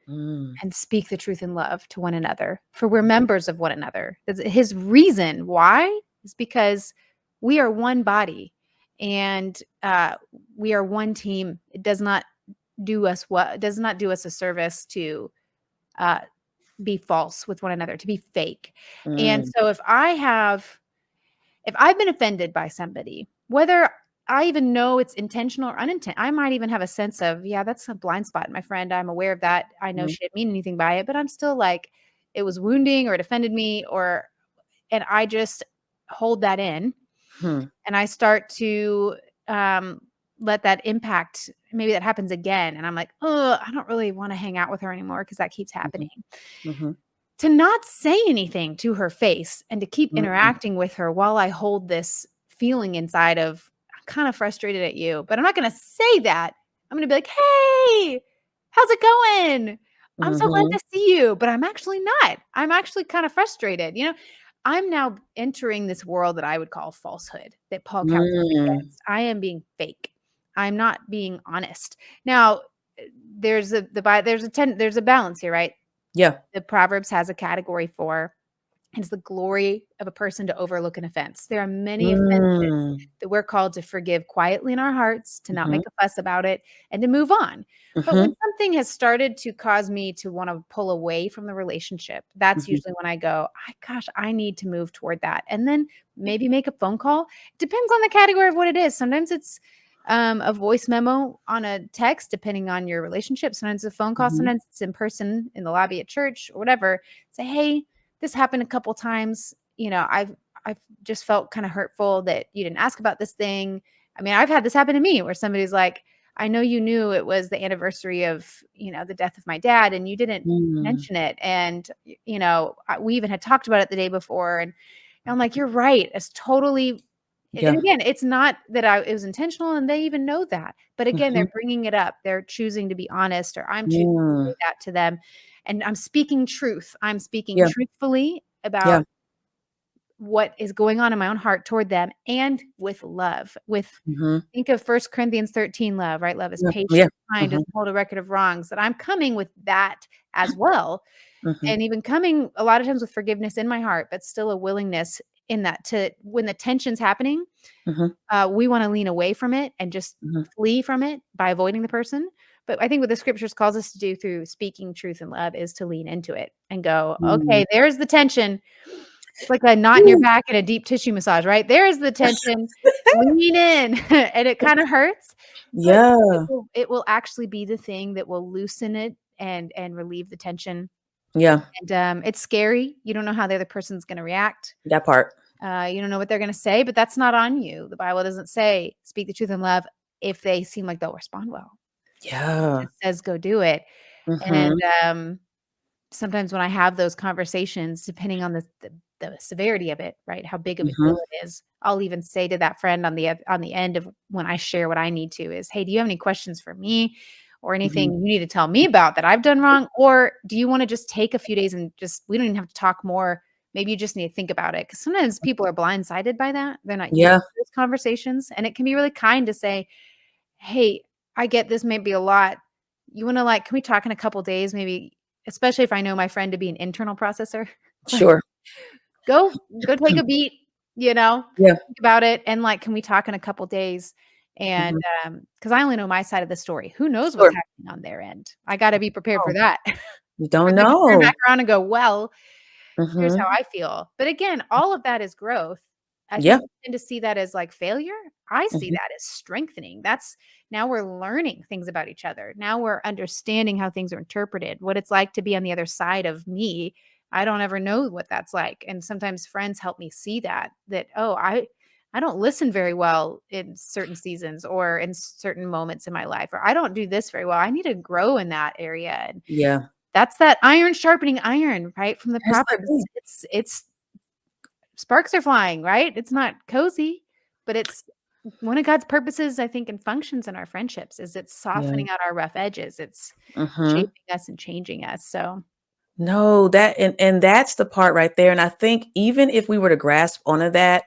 and speak the truth in love to one another, for we're members of one another. His reason why is because we are one body and we are one team. It does not do us a service to be false with one another, to be fake. And so if I've been offended by somebody, whether I even know it's intentional or unintentional, I might even have a sense of, that's a blind spot in my friend. I'm aware of that. I know she didn't mean anything by it, but I'm still like, it was wounding or it offended me, and I just hold that in and I start to let that impact. Maybe that happens again. And I'm like, oh, I don't really want to hang out with her anymore because that keeps happening. To not say anything to her face and to keep interacting with her while I hold this feeling inside of, I'm kind of frustrated at you, but I'm not going to say that. I'm going to be like, hey, how's it going? I'm so glad to see you, but I'm actually not. I'm actually kind of frustrated. I'm now entering this world that I would call falsehood, that Paul counsels against. I am being fake. I'm not being honest. Now, there's a balance here, right? Yeah. The Proverbs has a category for, it's the glory of a person to overlook an offense. There are many offenses that we're called to forgive quietly in our hearts, to not make a fuss about it, and to move on. But when something has started to cause me to want to pull away from the relationship, that's usually when I go, I need to move toward that. And then maybe make a phone call. Depends on the category of what it is. Sometimes it's a voice memo on a text, depending on your relationship. Sometimes it's a phone call. Sometimes it's in person in the lobby at church or whatever. Say, hey, this happened a couple times. I've just felt kind of hurtful that you didn't ask about this thing. I mean, I've had this happen to me where somebody's like, I know you knew it was the anniversary of, the death of my dad and you didn't mention it. And, we even had talked about it the day before. And I'm like, you're right. It's totally Yeah. And again, it's not that it was intentional, and they even know that. But again, Mhm. they're bringing it up. They're choosing to be honest, or I'm choosing to Mm. say that to them. And I'm speaking truth. I'm speaking Yeah. truthfully Yeah. about what is going on in my own heart toward them, and with love. Mhm. Think of 1 Corinthians 13 love, right? Love is Yeah. patient, Yeah. kind, Mhm. doesn't hold a record of wrongs. That I'm coming with that as well. Mhm. And even coming a lot of times with forgiveness in my heart, but still a willingness in that, to when the tension's happening, Mhm. we want to lean away from it and just Mhm. flee from it by avoiding the person. But I think what the scriptures calls us to do through speaking truth and love is to lean into it and go, Mm. okay, there's the tension. It's like a knot in your Woo. back and a deep tissue massage, right? There is the tension. Lean in. And it kind of hurts, but Yeah. it will actually be the thing that will loosen it and relieve the tension. Yeah. And it's scary. You don't know how the other person's going to react. That part. You don't know what they're going to say, but that's not on you. The Bible doesn't say speak the truth in love if they seem like they'll respond well. It Yeah. just says go do it. And Mhm. sometimes when I have those conversations, depending on the severity of it, right, how big of a Mhm. deal it is, I'll even say to that friend on the end of when I share what I need to is, hey, do you have any questions for me, or anything Mhm. you need to tell me about that I've done wrong, or do you want to just take a few days and just we don't even have to talk more. Maybe you just need to think about it, because sometimes people are blindsided by that. They're not used Yeah. to those conversations, and it can be really kind to say, hey, I get this may be a lot. You want to, like, can we talk in a couple days? Maybe, especially if I know my friend to be an internal processor. Like, Sure. go take a beat, Yeah. think about it. And like, can we talk in a couple days? And Mhm. because I only know my side of the story. Who knows what's Sure. happening on their end? I got to be prepared for Oh, that. you Or don't they can turn know. back around and go, well, here's how Mhm. I feel. But again, all of that is growth. I think Yeah. we tend to see that as like failure. I see Mhm. that as strengthening. That's now we're learning things about each other. Now we're understanding how things are interpreted, what it's like to be on the other side of me. I don't ever know what that's like. And sometimes friends help me see that, oh, I don't listen very well in certain seasons or in certain moments in my life, or I don't do this very well. I need to grow in that area. And Yeah. that's that iron sharpening iron, right? From the That's Proverbs. like It's sparks are flying, right? It's not cozy, but it's one of God's purposes, I think, and functions in our friendships is it's yeah. softening out our rough edges. It's Mhm. shaping us and changing us. So No, that and that's the part right there. And I think even if we were to grasp onto that,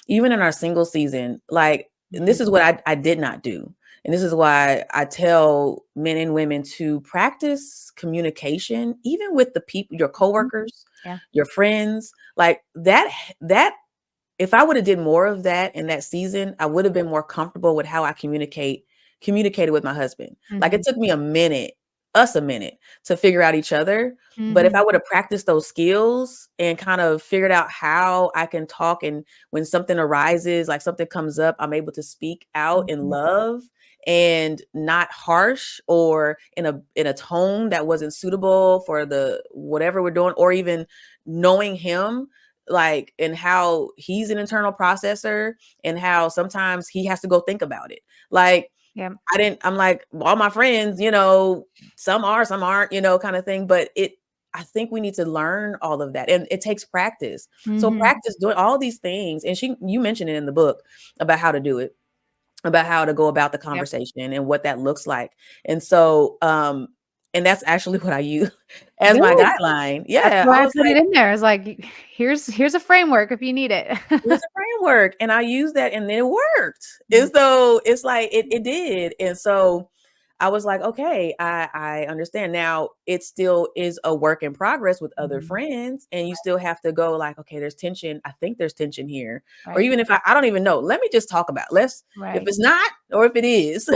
even in our single season, like, and mhm, this is what I did not do. And this is why I tell men and women to practice communication, even with the people, your mhm, coworkers, yeah, your friends, like that if I would have did more of that in that season, I would have been more comfortable with how I communicated with my husband. Like it mhm, took me a minute to figure out each other. But if mhm, I would have practiced those skills and kind of figured out how I can talk, and when something arises, like something comes up, I'm able to speak out in mhm, love and not harsh or in a tone that wasn't suitable for the whatever we're doing, or even knowing him, like, and how he's an internal processor and how sometimes he has to go think about it. Like yeah, I'm like, all my friends, some are, some aren't, kind of thing. But I think we need to learn all of that. And it takes practice. So mhm, practice doing all these things. And you mentioned it in the book about how to do it, about how to go about the yep. conversation and what that looks like. And so, and that's actually what I use as my Good. guideline. That's Yeah. I why I was put like, it in there. It's like, here's a framework if you need it. here's a framework, and I used that, and then it worked. Mhm, And so it's like it did. And so I was like, okay, I understand. Now it still is a work in progress with other mhm, friends, and you still have to go like, okay, there's tension. I think there's tension here. Or right, even if I don't even know, let me just talk about it. If right. it's not, or if it is,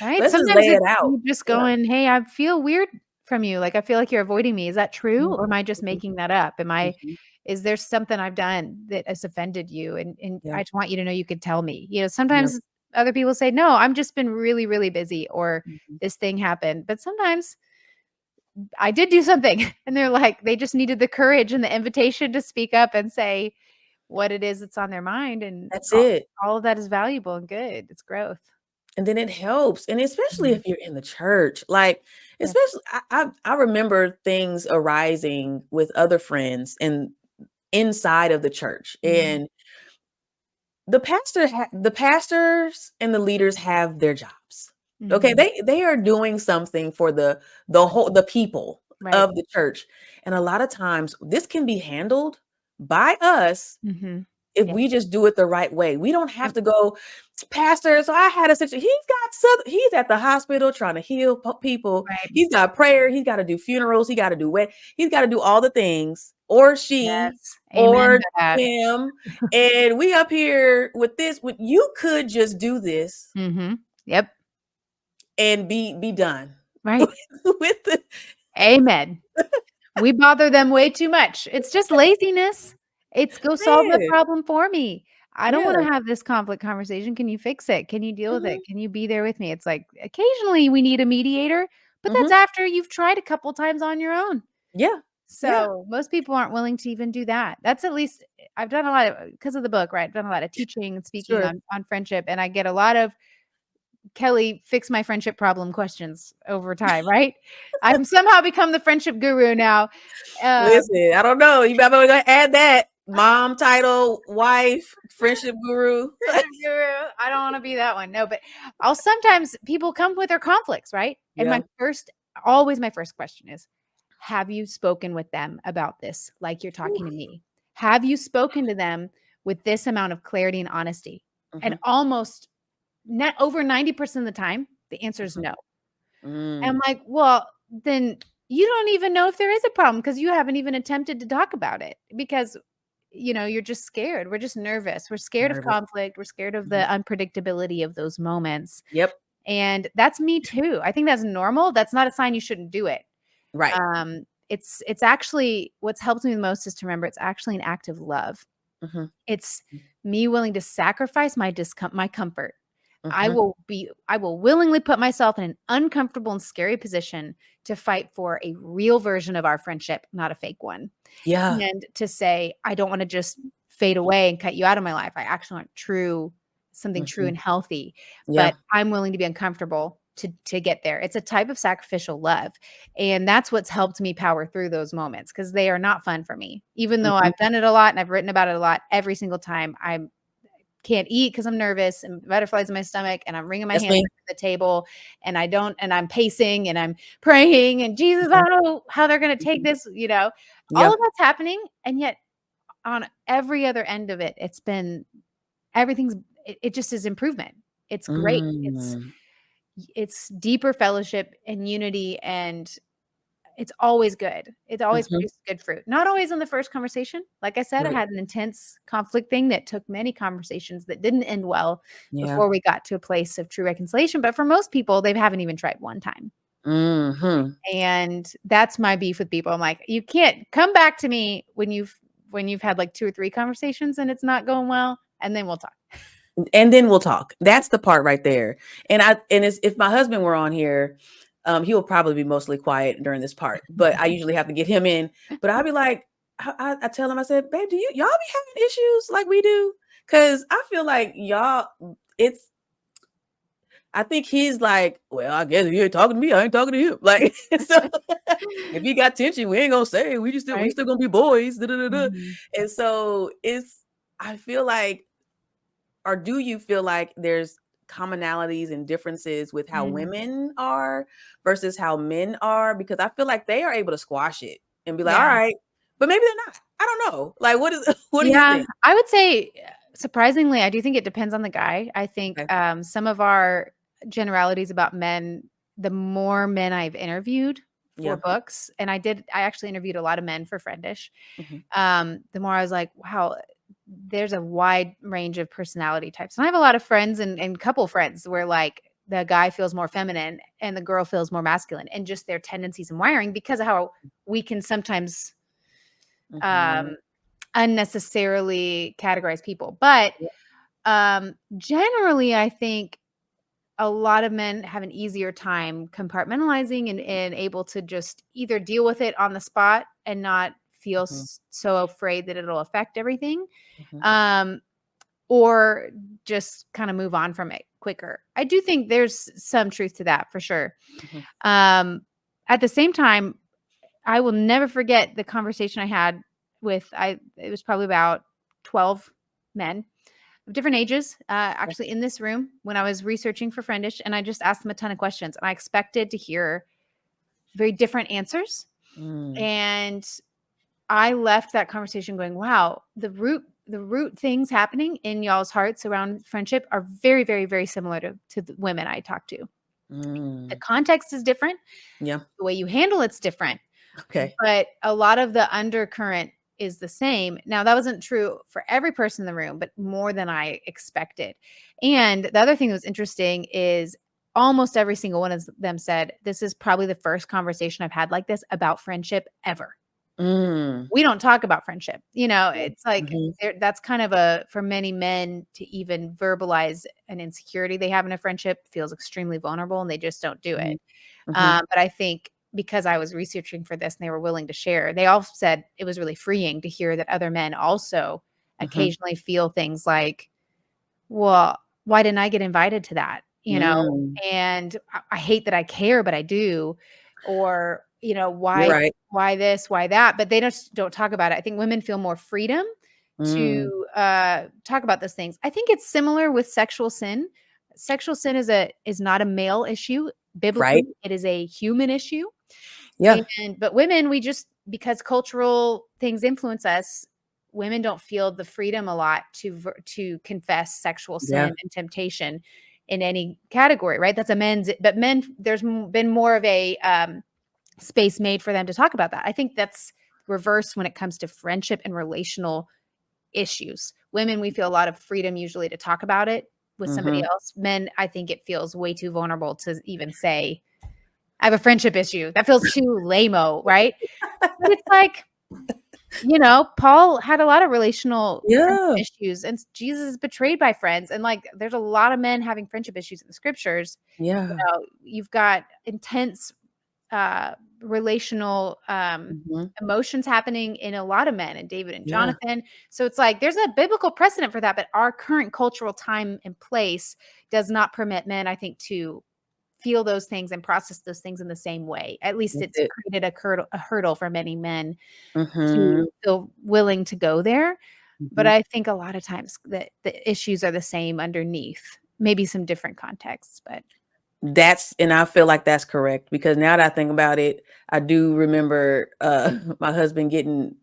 Right? let's just Sometimes lay it it's out. you just Yeah. going, "Hey, I feel weird from you. Like, I feel like you're avoiding me. Is that true? Mhm, Or am I just mhm, making that up? mhm. Is there something I've done that has offended you? And Yeah. I just want you to know you could tell me." Yeah. Sometimes other people say, "No, I'm just been really, really busy," or Mhm. this thing happened. But sometimes I did do something and they're like, they just needed the courage and the invitation to speak up and say what it is that's on their mind. And That's it. all of that is valuable and good. It's growth. And then it helps, and especially Mhm. if you're in the church, like, Yeah. especially I remember things arising with other friends and inside of the church, Mhm. and the pastors and the leaders have their jobs. Okay, Mhm. they are doing something for the the people Right. of the church, and a lot of times this can be handled by us Mhm. if Yeah. we just do it the right way. We don't have Yep. to go, pastor. So I had a situation. He's at the hospital trying to heal people. Right. He's got prayer. He's got to do funerals. He got to do he's got to do all the things, or she, Yes. Amen or to that. him. And we up here with this. You could just do this Mhm. Yep. and be done Right. with the Amen. We bother them way too much. It's just laziness. It's go solve the man. problem for me. I don't Yeah. want to have this conflict conversation. Can you fix it? Can you deal with it? Mhm, Can you be there with me? It's like occasionally we need a mediator, but that's mhm. after you've tried a couple times on your own. Yeah. Yeah. So most people aren't willing to even do that. That's at least I've done a lot of because of the book, right? I've done a lot of teaching and speaking Sure. on friendship, and I get a lot of Kelly, fix my friendship problem questions over time, right? I'm somehow become the friendship guru now. Um, Listen, I don't know. You better gonna add that mom title, wife, friendship guru. friendship guru. I don't want to be that one. No, but I'll sometimes people come with their conflicts, right? And Yeah. always my first question is, have you spoken with them about this like you're talking Ooh. to me? Have you spoken to them with this amount of clarity and honesty? And Mhm, almost not over 90% of the time, the answer is mhm. no. And I'm Mm, like, well, then you don't even know if there is a problem because you haven't even attempted to talk about it because you're just scared. We're just nervous. We're scared of nervous. conflict. We're scared of Mhm. the unpredictability of those moments. Yep. And that's me too. I think that's normal. That's not a sign you shouldn't do it. Right. It's actually what's helped me the most is to remember it's actually an act of love. Mhm, It's me willing to sacrifice my comfort. mhm. I will willingly put myself in an uncomfortable and scary position to fight for a real version of our friendship, not a fake one. Yeah. And to say, I don't want to just fade away and cut you out of my life. I actually want something true Mhm. and healthy, Yeah. but I'm willing to be uncomfortable to get there. It's a type of sacrificial love. And that's what's helped me power through those moments because they are not fun for me. Even though Mhm. I've done it a lot and I've written about it a lot, every single time I can't eat because I'm nervous and butterflies in my stomach and I'm wringing my That's hands me. at the table and I'm pacing and I'm praying and Jesus, I Mhm, don't know how they're going to take mhm. this, all Yeah. of that's happening. And yet on every other end of it, everything's, it just is improvement. It's great. Mm. It's deeper fellowship and unity and it's always good. It always Mhm. produces good fruit. Not always in the first conversation. Like I said, I Right. had an intense conflict thing that took many conversations that didn't end well Yeah. before we got to a place of true reconciliation. But for most people, they haven't even tried one time. Mhm. And that's my beef with people. I'm like, you can't come back to me when you've had like 2 or 3 conversations and it's not going well, and then we'll talk. And then we'll talk. That's the part right there. If my husband were on here, he will probably be mostly quiet during this part, but I usually have to get him in. But I'll be like, I tell him, I said, babe, do y'all be having issues like we do? Cause I feel like I think he's like, well, I guess if you ain't talking to me, I ain't talking to you. Like, so if you got tension, we ain't gonna say we Right? still gonna be boys. Da, da, da, da. Mhm. And so I feel like, or do you feel like there's commonalities and differences with how Mm. women are versus how men are? Because I feel like they are able to squash it and be like, all Yeah. right, but maybe they're not. I don't know. Like, what do you Yeah, think? I would say, surprisingly, I do think it depends on the guy. I think, Okay. some of our generalities about men, the more men I've interviewed for Yeah. books, and I actually interviewed a lot of men for Friendish, Mhm. the more I was like, wow, there's a wide range of personality types. And I have a lot of friends and couple friends where like the guy feels more feminine and the girl feels more masculine and just their tendencies and wiring because of how we can sometimes Mhm. um unnecessarily categorize people. But Yeah. generally, I think a lot of men have an easier time compartmentalizing and able to just either deal with it on the spot and not feel Mhm. so afraid that it'll affect everything, Mhm. um, or just kind of move on from it quicker. I do think there's some truth to that for sure. Mhm. Um, at the same time, I will never forget the conversation I had with it was probably about 12 men. of different ages, actually in this room when I was researching for Friendish, and I just asked them a ton of questions, and I expected to hear very different answers. Mm. And I left that conversation going, wow, the root things happening in y'all's hearts around friendship are very, very, very similar to the women I talked to. The context is different. Yeah. The way you handle it's different. Okay. But a lot of the undercurrent is the same. Now, that wasn't true for every person in the room, but more than I expected. And the other thing that was interesting is almost every single one of them said, this is probably the first conversation I've had like this about friendship ever. We don't talk about friendship. You know, it's like that's kind of for many men to even verbalize an insecurity they have in a friendship feels extremely vulnerable, and they just don't do it. But I think because I was researching for this and they were willing to share, they all said it was really freeing to hear that other men also occasionally feel things like, well, why didn't I get invited to that? You know, and I hate that I care, but I do. Or, you know, why this, why that? But they don't talk about it. I think women feel more freedom to talk about those things. I think it's similar with sexual sin. Sexual sin is not a male issue. Biblically, it is a human issue. Yeah. But women, we just, because cultural things influence us, women don't feel the freedom a lot to confess sexual sin and temptation in any category, right? That's but men, there's been more of a space made for them to talk about that. I think that's reversed when it comes to friendship and relational issues. Women, we feel a lot of freedom usually to talk about it with somebody else. Men, I think it feels way too vulnerable to even say, I have a friendship issue. That feels too lame-o, right? But it's like, you know, Paul had a lot of relational issues, and Jesus is betrayed by friends. And like, there's a lot of men having friendship issues in the scriptures. Yeah. You know, you've got intense relational emotions happening in a lot of men, and David and Jonathan. So it's like, there's a biblical precedent for that, but our current cultural time and place does not permit men, I think, to feel those things and process those things in the same way. At least it's created a hurdle for many men to feel willing to go there. But I think a lot of times that the issues are the same underneath, maybe some different contexts, but and I feel like that's correct, because now that I think about it, I do remember my husband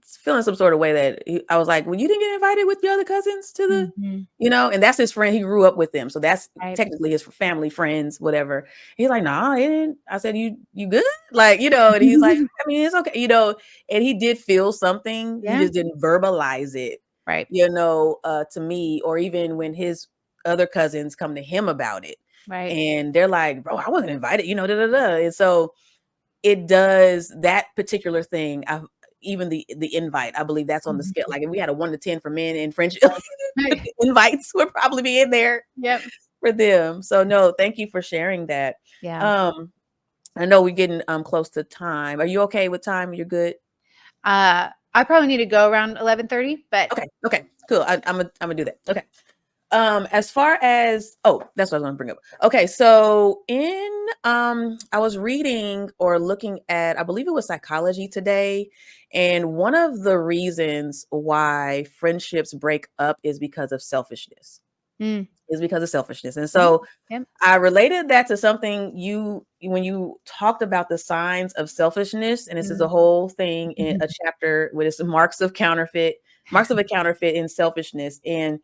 feeling some sort of way that I was like, well, you didn't get invited with your other cousins to the, you know, and that's his friend. He grew up with them. So that's technically his family, friends, whatever. He's like, nah, I didn't. I said, you good? Like, you know, and he's like, I mean, it's okay, you know, and he did feel something. He just didn't verbalize it, you know, to me, or even when his other cousins come to him about it. And they're like, bro, I wasn't invited, you know, da, da, da. And so it does that particular thing. Even the invite, I believe that's on the scale. Like if we had a 1 to 10 for men in friendship, invites would probably be in there for them. So no, thank you for sharing that. I know we're getting close to time. Are you okay with time? You're good? I probably need to go around 11:30, but okay, cool. I'm gonna do that. Okay. As far as, that's what I was going to bring up. Okay. So I was reading or looking at, I believe it was Psychology Today. And one of the reasons why friendships break up is because of selfishness. And so I related that to something when you talked about the signs of selfishness, and this is a whole thing in a chapter with its marks of a counterfeit in selfishness. And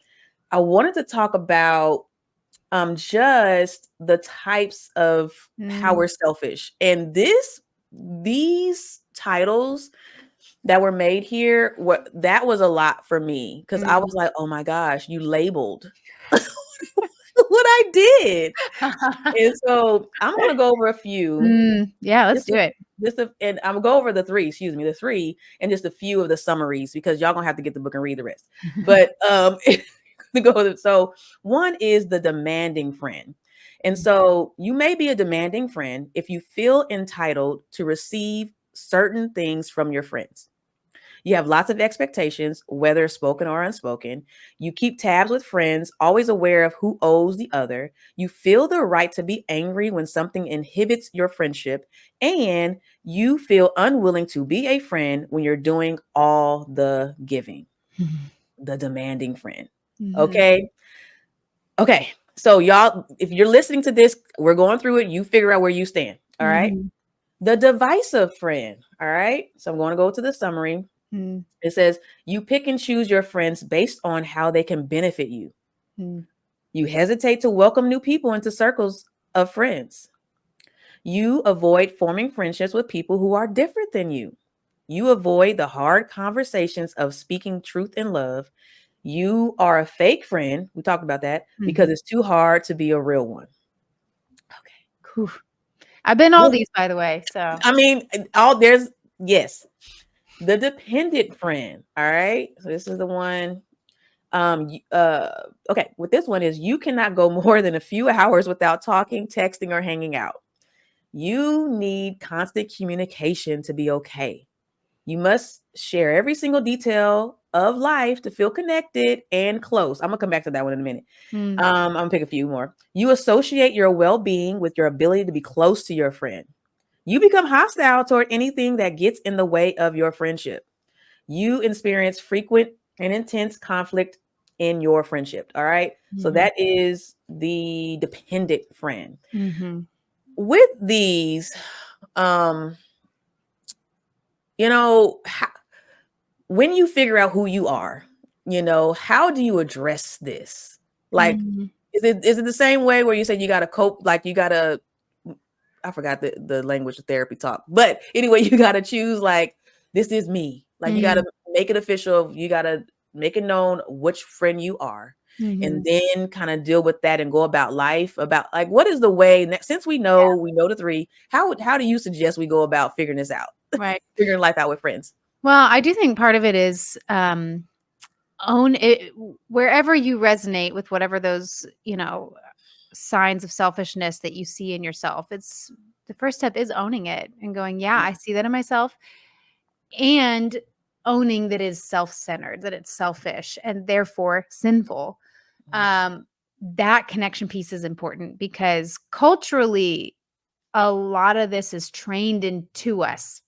I wanted to talk about just the types of how we're selfish. And these titles that were made here, that was a lot for me, because I was like, oh my gosh, you labeled what I did. And so I'm going to go over a few. Let's do it. And I'm going to go over the three, and just a few of the summaries, because y'all going to have to get the book and read the rest. But so one is the demanding friend. And so you may be a demanding friend if you feel entitled to receive certain things from your friends. You have lots of expectations, whether spoken or unspoken. You keep tabs with friends, always aware of who owes the other. You feel the right to be angry when something inhibits your friendship. And you feel unwilling to be a friend when you're doing all the giving. The demanding friend. Okay. Okay. So y'all, if you're listening to this, we're going through it. You figure out where you stand. All right. Mhm. The divisive friend. All right. So I'm going to go to the summary. Mm, It says, you pick and choose your friends based on how they can benefit you. mm, You hesitate to welcome new people into circles of friends. You avoid forming friendships with people who are different than you. You avoid the hard conversations of speaking truth in love. You are a fake friend. We talked about that because mhm. it's too hard to be a real one. Okay. Whew. I've been all Well, these, by the way. So I mean, there's, yes, the dependent friend. All right. So this is the one. Okay. With this one is you cannot go more than a few hours without talking, texting, or hanging out. You need constant communication to be okay. You must share every single detail of life to feel connected and close. I'm gonna come back to that one in a minute. mm, I'm gonna pick a few more. You associate your well-being with your ability to be close to your friend. You become hostile toward anything that gets in the way of your friendship. You experience frequent and intense conflict in your friendship. All right. So mhm, that is the dependent friend. mhm, With these, um, you know, when you figure out who you are, how do you address this? Like, mhm. is it the same way where you said you got to cope, like you got to, I forgot the language of therapy talk, but anyway, you got to choose like, this is me. Like you got to Mm, make it official. You got to make it known which friend you are, and mhm. then kind of deal with that and go about life about like, what is the way since we know the three, how do you suggest we go about figuring this out, Right. figuring life out with friends? Well, I do think part of it is own it wherever you resonate with whatever those, signs of selfishness that you see in yourself. It's the first step is owning it and going, yeah, I see that in myself, and owning that is self-centered, that it's selfish and therefore sinful. That connection piece is important because culturally, a lot of this is trained into us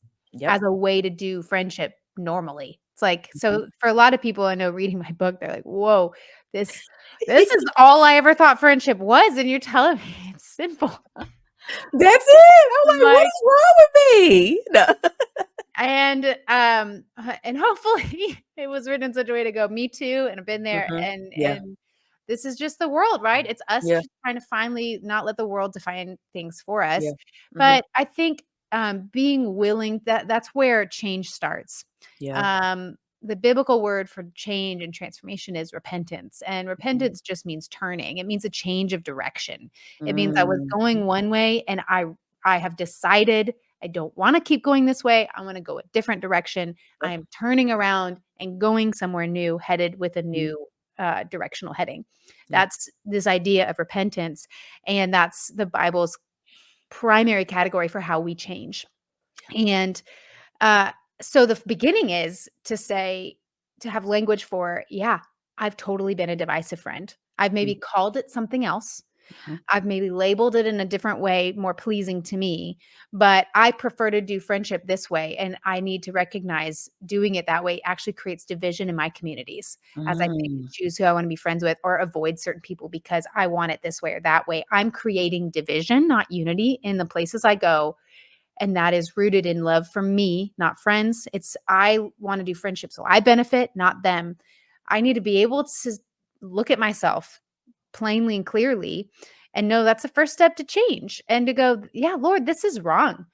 as Yep. a way to do friendship normally. It's like, Mhm. so for a lot of people I know reading my book, they're like, whoa, this is all I ever thought friendship was. And you're telling me it's simple. That's it. I'm I'm like, what like, is wrong with me? No. and hopefully it was written in such a way to go, me too. And I've been there, Mhm. and Yeah. this is just the world, right? It's us Yeah. just trying to finally not let the world define things for Yeah. us. Mhm. But I think being willing, that's where change starts. Yeah. The biblical word for change and transformation is repentance. And Mhm. repentance just means turning. It means a change of direction. It means I was Mm. going one way and I have decided I don't want to keep going this way. I want to go a different direction. I Yep. am turning around and going somewhere new, headed with a Mhm. new directional heading. Yeah. That's this idea of repentance. And that's the Bible's primary category for how we change. And uh, so the beginning is to have language for, yeah, I've totally been a divisive friend. I've maybe Mhm. called it something else. Mhm. I've maybe labeled it in a different way, more pleasing to me, but I prefer to do friendship this way. And I need to recognize doing it that way actually creates division in my communities as I pick and Mm. choose who I want to be friends with or avoid certain people because I want it this way or that way. I'm creating division, not unity in the places I go. And that is rooted in love for me, not friends. It's I want to do friendship so I benefit, not them. I need to be able to look at myself plainly and clearly and know that's the first step to change and to go, yeah, Lord, this is wrong.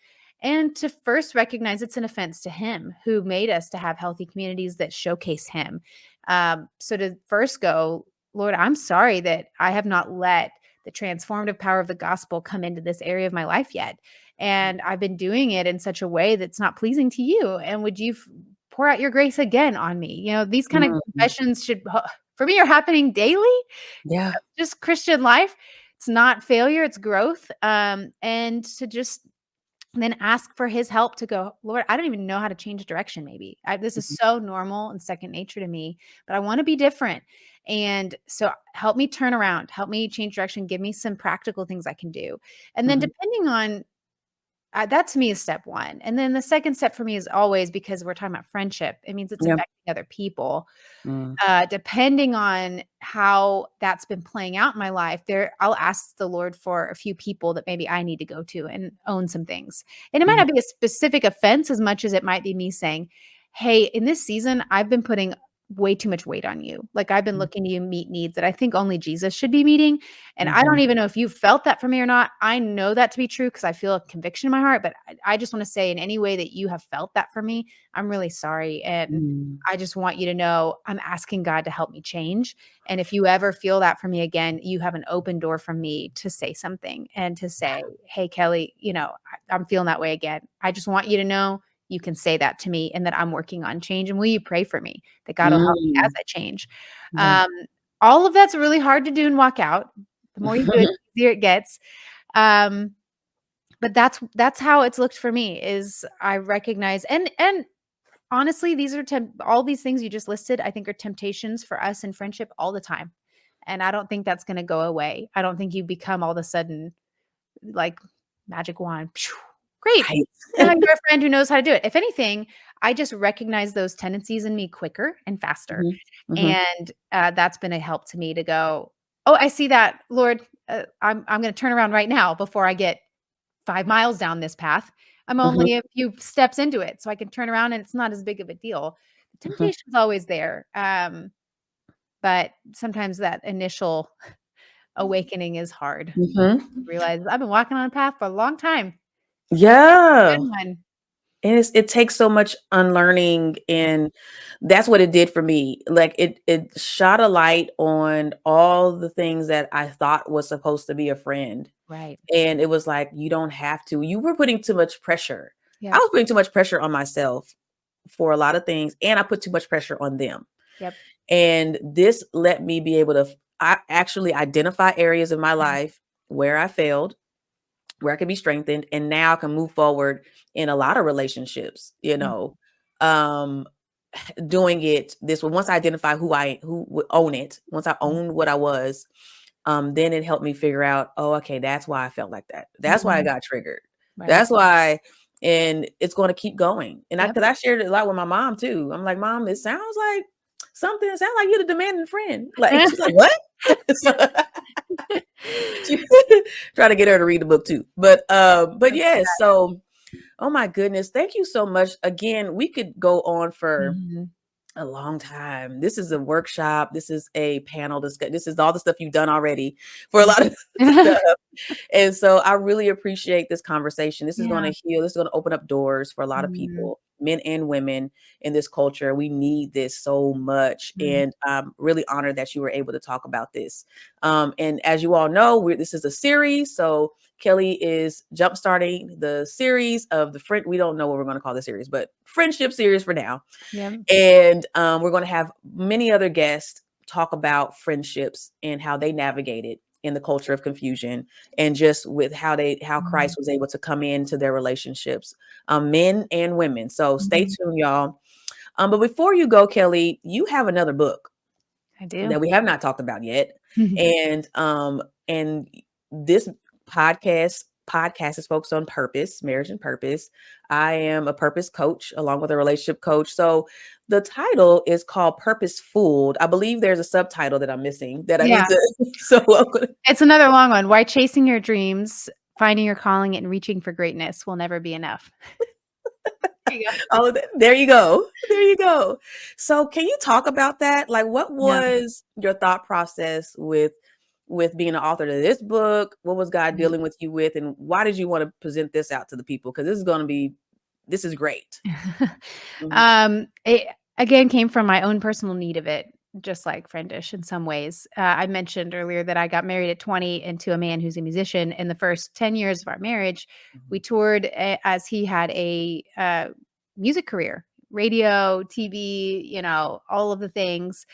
And to first recognize it's an offense to Him who made us to have healthy communities that showcase Him. So to first go, Lord, I'm sorry that I have not let the transformative power of the gospel come into this area of my life yet. And I've been doing it in such a way that's not pleasing to you. And would you pour out your grace again on me? These kind of Mhm. confessions for me, are happening daily, Yeah. just Christian life. It's not failure, it's growth. And to just then ask for His help to go, Lord, I don't even know how to change direction. Maybe this is Mhm. so normal and second nature to me, but I want to be different. And so help me turn around, help me change direction, give me some practical things I can do. And then Mhm. depending on that to me is step one. And then the second step for me is always, because we're talking about friendship, it means it's Yeah. affecting other people. Mm. Depending on how that's been playing out in my life, I'll ask the Lord for a few people that maybe I need to go to and own some things. And it might not be a specific offense as much as it might be me saying, hey, in this season, I've been putting way too much weight on you. Like, I've been looking to you meet needs that I think only Jesus should be meeting. And I don't even know if you felt that from me or not. I know that to be true because I feel a conviction in my heart, but I just want to say, in any way that you have felt that for me, I'm really sorry. And I just want you to know I'm asking God to help me change. And if you ever feel that from me again, you have an open door from me to say something and to say, hey, Kelly, I'm feeling that way again. I just want you to know you can say that to me and that I'm working on change. And will you pray for me that God will help me as I change? Yeah. All of that's really hard to do and walk out. The more you do it, the easier it gets. But that's how it's looked for me, is I recognize, and honestly, these are all these things you just listed, I think, are temptations for us in friendship all the time. And I don't think that's going to go away. I don't think you become all of a sudden like magic wand. Great. Right. Now you're a friend who knows how to do it. If anything, I just recognize those tendencies in me quicker and faster. And that's been a help to me to go, oh, I see that, Lord. I'm going to turn around right now before I get 5 miles down this path. I'm only a few steps into it, so I can turn around and it's not as big of a deal. The temptation's always there. But sometimes that initial awakening is hard. Realize I've been walking on a path for a long time. Yeah. Good one. And it takes so much unlearning, and that's what it did for me. Like, it shot a light on all the things that I thought was supposed to be a friend. Right. And it was like, you don't have to. You were putting too much pressure. Yeah. I was putting too much pressure on myself for a lot of things, and I put too much pressure on them. Yep. And this let me be able to actually identify areas of my life where I failed, where I can be strengthened, and now I can move forward in a lot of relationships, doing it this way. Once I identify who would own it, once I owned what I was, then it helped me figure out, oh, okay, that's why I felt like that. That's why I got triggered. Right. That's why, and it's going to keep going. And Yep. because I shared it a lot with my mom too. I'm like, Mom, it sounds like you're the demanding friend. Like, she's like, what? Try to get her to read the book too. But yes, so, oh my goodness, thank you so much. Again, we could go on for a long time. This is a workshop. This is a panel discussion. This is all the stuff you've done already for a lot of stuff. And so I really appreciate this conversation. This is going to heal. This is going to open up doors for a lot of people, men and women in this culture. We need this so much. And I'm really honored that you were able to talk about this. And as you all know, this is a series. So Kelly is jumpstarting the series of we don't know what we're going to call the series, but friendship series for now. Yeah. And we're going to have many other guests talk about friendships and how they navigated in the culture of confusion, and just with how Christ was able to come into their relationships, men and women. So stay tuned, y'all. But before you go, Kelly, you have another book I do. that we have not talked about yet. And this podcast is focused on purpose, marriage and purpose. I am a purpose coach along with a relationship coach. So the title is called Purposefooled. I believe there's a subtitle that I'm missing that I need to. So it's another long one. Why chasing your dreams, finding your calling, and reaching for greatness will never be enough. There you go. Oh, there you go. There you go. So can you talk about that? Like, what was your thought process with being an author to this book? What was God dealing with you with? And why did you want to present this out to the people? Because this is great. It again came from my own personal need of it, just like Friendish in some ways. I mentioned earlier that I got married at 20 and to a man who's a musician. In the first 10 years of our marriage, we toured as he had a music career, radio, TV, all of the things.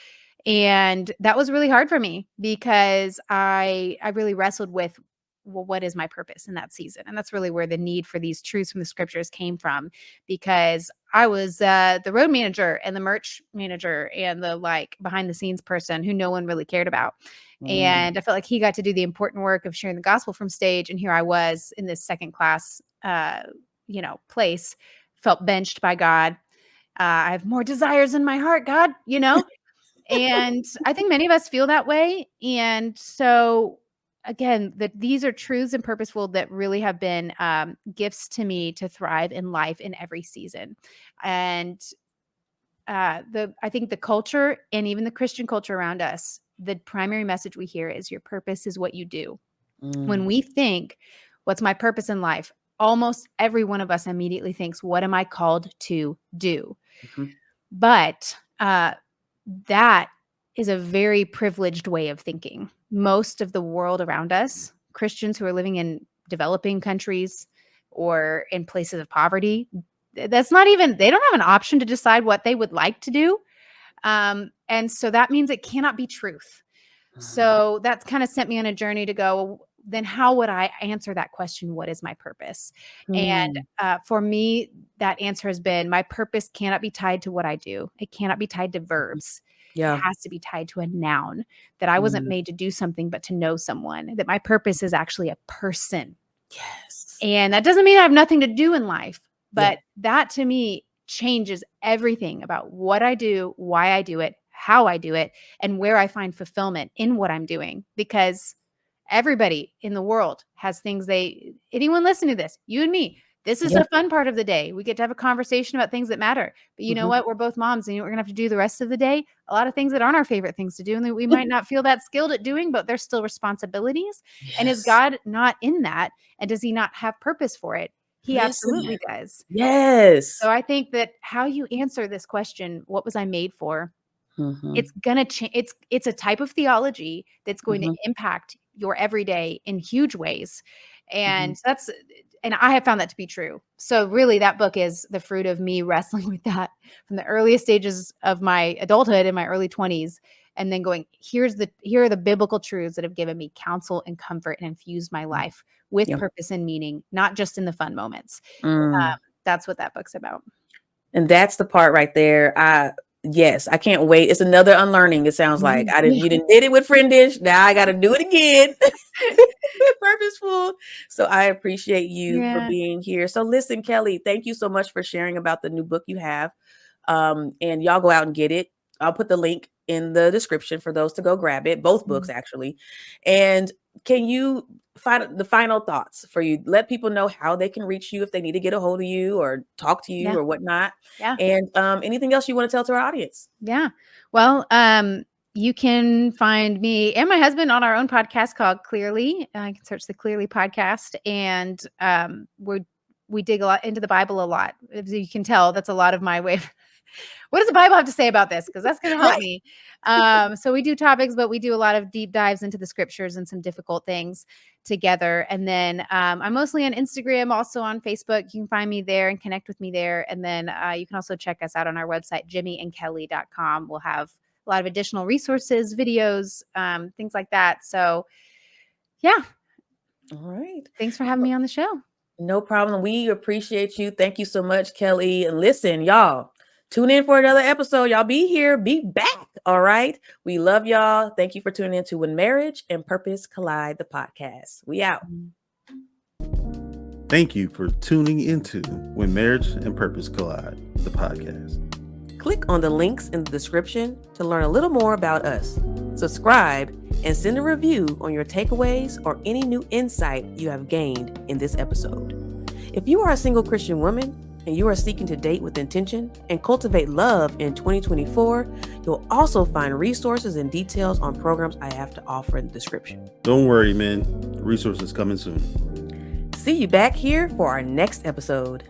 And that was really hard for me because I really wrestled with, well, what is my purpose in that season? And that's really where the need for these truths from the scriptures came from, because I was the road manager and the merch manager and the behind the scenes person who no one really cared about. And I felt like he got to do the important work of sharing the gospel from stage. And here I was in this second class place, felt benched by God. I have more desires in my heart, God, and I think many of us feel that way. And so again, these are truths and purposeful that really have been gifts to me to thrive in life in every season. And I think the culture and even the Christian culture around us, the primary message we hear is your purpose is what you do. When we think, what's my purpose in life? Almost every one of us immediately thinks, what am I called to do? Mhm. But that is a very privileged way of thinking. Most of the world around us, Christians who are living in developing countries or in places of poverty, that's not even, they don't have an option to decide what they would like to do. And so that means it cannot be truth. So that's kind of sent me on a journey to go, then how would I answer that question? What is my purpose? And for me, that answer has been, my purpose cannot be tied to what I do. It cannot be tied to verbs. Yeah. It has to be tied to a noun, that I wasn't made to do something, but to know someone, that my purpose is actually a person. Yes. And that doesn't mean I have nothing to do in life, but that to me changes everything about what I do, why I do it, how I do it, and where I find fulfillment in what I'm doing. Because everybody in the world has things anyone listening to this, you and me, this is a fun part of the day. We get to have a conversation about things that matter. But you know what? We're both moms, and we're going to have to do the rest of the day. A lot of things that aren't our favorite things to do, and that we might not feel that skilled at doing, but they're still responsibilities. Yes. And is God not in that? And does he not have purpose for it? He absolutely does. Yes. So I think that how you answer this question, what was I made for? Mhm. It's gonna change. It's a type of theology that's going to impact your everyday in huge ways. And and I have found that to be true. So really that book is the fruit of me wrestling with that from the earliest stages of my adulthood in my early 20s. And then going, here are the biblical truths that have given me counsel and comfort and infused my life with purpose and meaning, not just in the fun moments. That's what that book's about. And that's the part right there. Yes, I can't wait. It's another unlearning. It sounds like you did it with Friendish. Now I got to do it again. Purposeful. So I appreciate you for being here. So listen, Kelly, thank you so much for sharing about the new book you have. And y'all go out and get it. I'll put the link in the description for those to go grab it. Both books, actually. And can you find the final thoughts for you? Let people know how they can reach you if they need to get a hold of you or talk to you or whatnot. Yeah. And anything else you want to tell to our audience? Yeah. Well, you can find me and my husband on our own podcast called Clearly. You can search the Clearly podcast, and we dig a lot into the Bible a lot. As you can tell, that's a lot of my way. What does the Bible have to say about this? Because that's going to help me. So we do topics, but we do a lot of deep dives into the scriptures and some difficult things together. And then I'm mostly on Instagram, also on Facebook. You can find me there and connect with me there. And then you can also check us out on our website, jimmyandkelly.com. We'll have a lot of additional resources, videos, things like that. So yeah. All right. Thanks for having me on the show. No problem. We appreciate you. Thank you so much, Kelly. And listen, y'all, tune in for another episode. Y'all be here, be back. All right. We love y'all. Thank you for tuning in to When Marriage and Purpose Collide, the podcast. We out. Thank you for tuning into When Marriage and Purpose Collide, the podcast. Click on the links in the description to learn a little more about us. Subscribe and send a review on your takeaways or any new insight you have gained in this episode. If you are a single Christian woman and you are seeking to date with intention and cultivate love in 2024, you'll also find resources and details on programs I have to offer in the description. Don't worry, man. The resources coming soon. See you back here for our next episode.